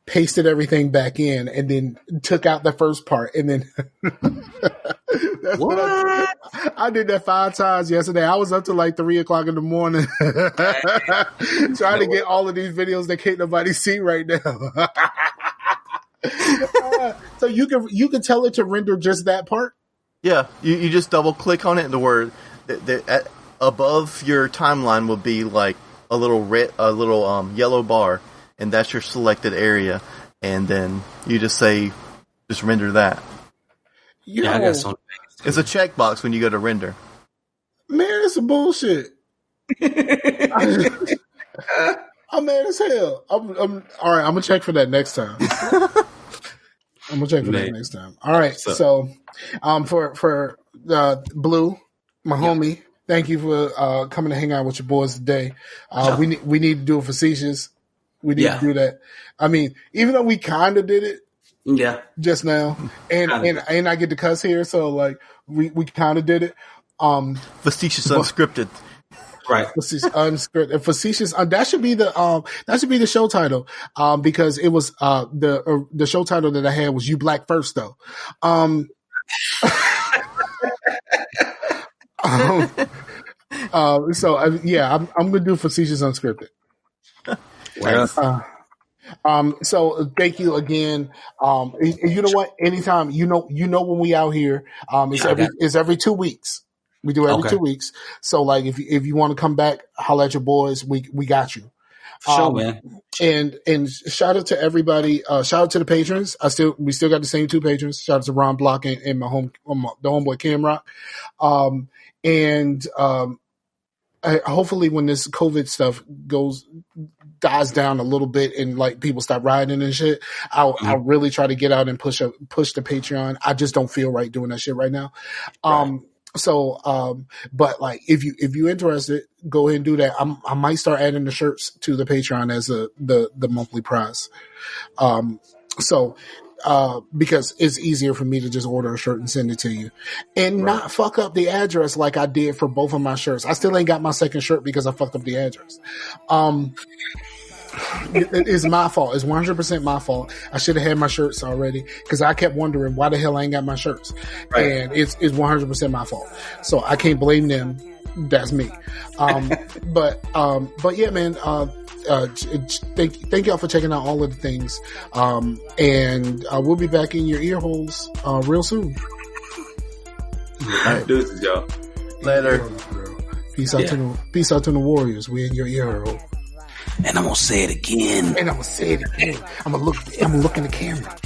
pasted everything back in, and then took out the first part, and then that's what I did that 5 times yesterday. I was up to like 3 o'clock in the morning trying to get all of these videos that can't nobody see right now. So you can tell it to render just that part. Yeah, you just double click on it, and the word above your timeline will be like a little yellow bar, and that's your selected area. And then you just render that. Yeah, I got some. It's a checkbox when you go to render. Man, it's some bullshit. I'm mad as hell. I'm all right. I'm gonna check for that next time. I'm gonna check for that next time. All right. So, for Blue, my homie, thank you for coming to hang out with your boys today. We need to do a Facetious. We need to do that. I mean, even though we kind of did it, just now, and I get to cuss here, so like we kind of did it. Facetious Unscripted. Right. Unscripted. Facetious. That should be the show title. Because it was the show title that I had was "You Black First," though. So I'm gonna do Facetious Unscripted. So thank you again. You know what? Anytime you know when we out here, it's every 2 weeks. We do every 2 weeks. So like if you want to come back, holler at your boys. We got you. Sure, man. And shout out to everybody. Shout out to the patrons. We still got the same 2 patrons. Shout out to Ron Block and the homeboy Cam Rock. Hopefully when this COVID stuff dies down a little bit and like people stop riding and shit, I'll really try to get out and push the Patreon. I just don't feel right doing that shit right now. But like if you're interested, go ahead and do that. I might start adding the shirts to the Patreon as the monthly prize. Because it's easier for me to just order a shirt and send it to you and not fuck up the address like I did for both of my shirts. I still ain't got my second shirt because I fucked up the address. It's my fault. It's 100% my fault. I should have had my shirts already because I kept wondering why the hell I ain't got my shirts. Right. And it's 100% my fault. So I can't blame them. That's me. But yeah, man, thank y'all for checking out all of the things. And we'll be back in your ear holes, real soon. All right. Deuces, y'all. Later. Peace out to the Warriors. We in your ear hole. And I'm gonna say it again. I'm gonna look in the camera.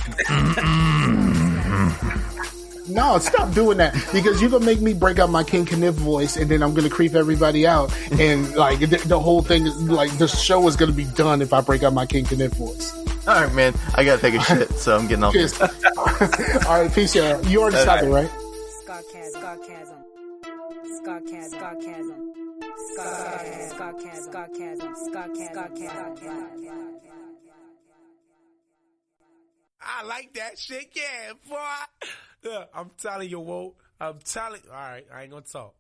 No, stop doing that because you're gonna make me break out my King Kniff voice, and then I'm gonna creep everybody out, and like the whole thing is like the show is gonna be done if I break out my King Kniff voice. All right, man. I gotta take a shit, so I'm getting off. All right, peace, y'all. You already stopped it, right? I like that shit, yeah, boy. Look, I'm telling you, Whoa. All right, I ain't gonna talk.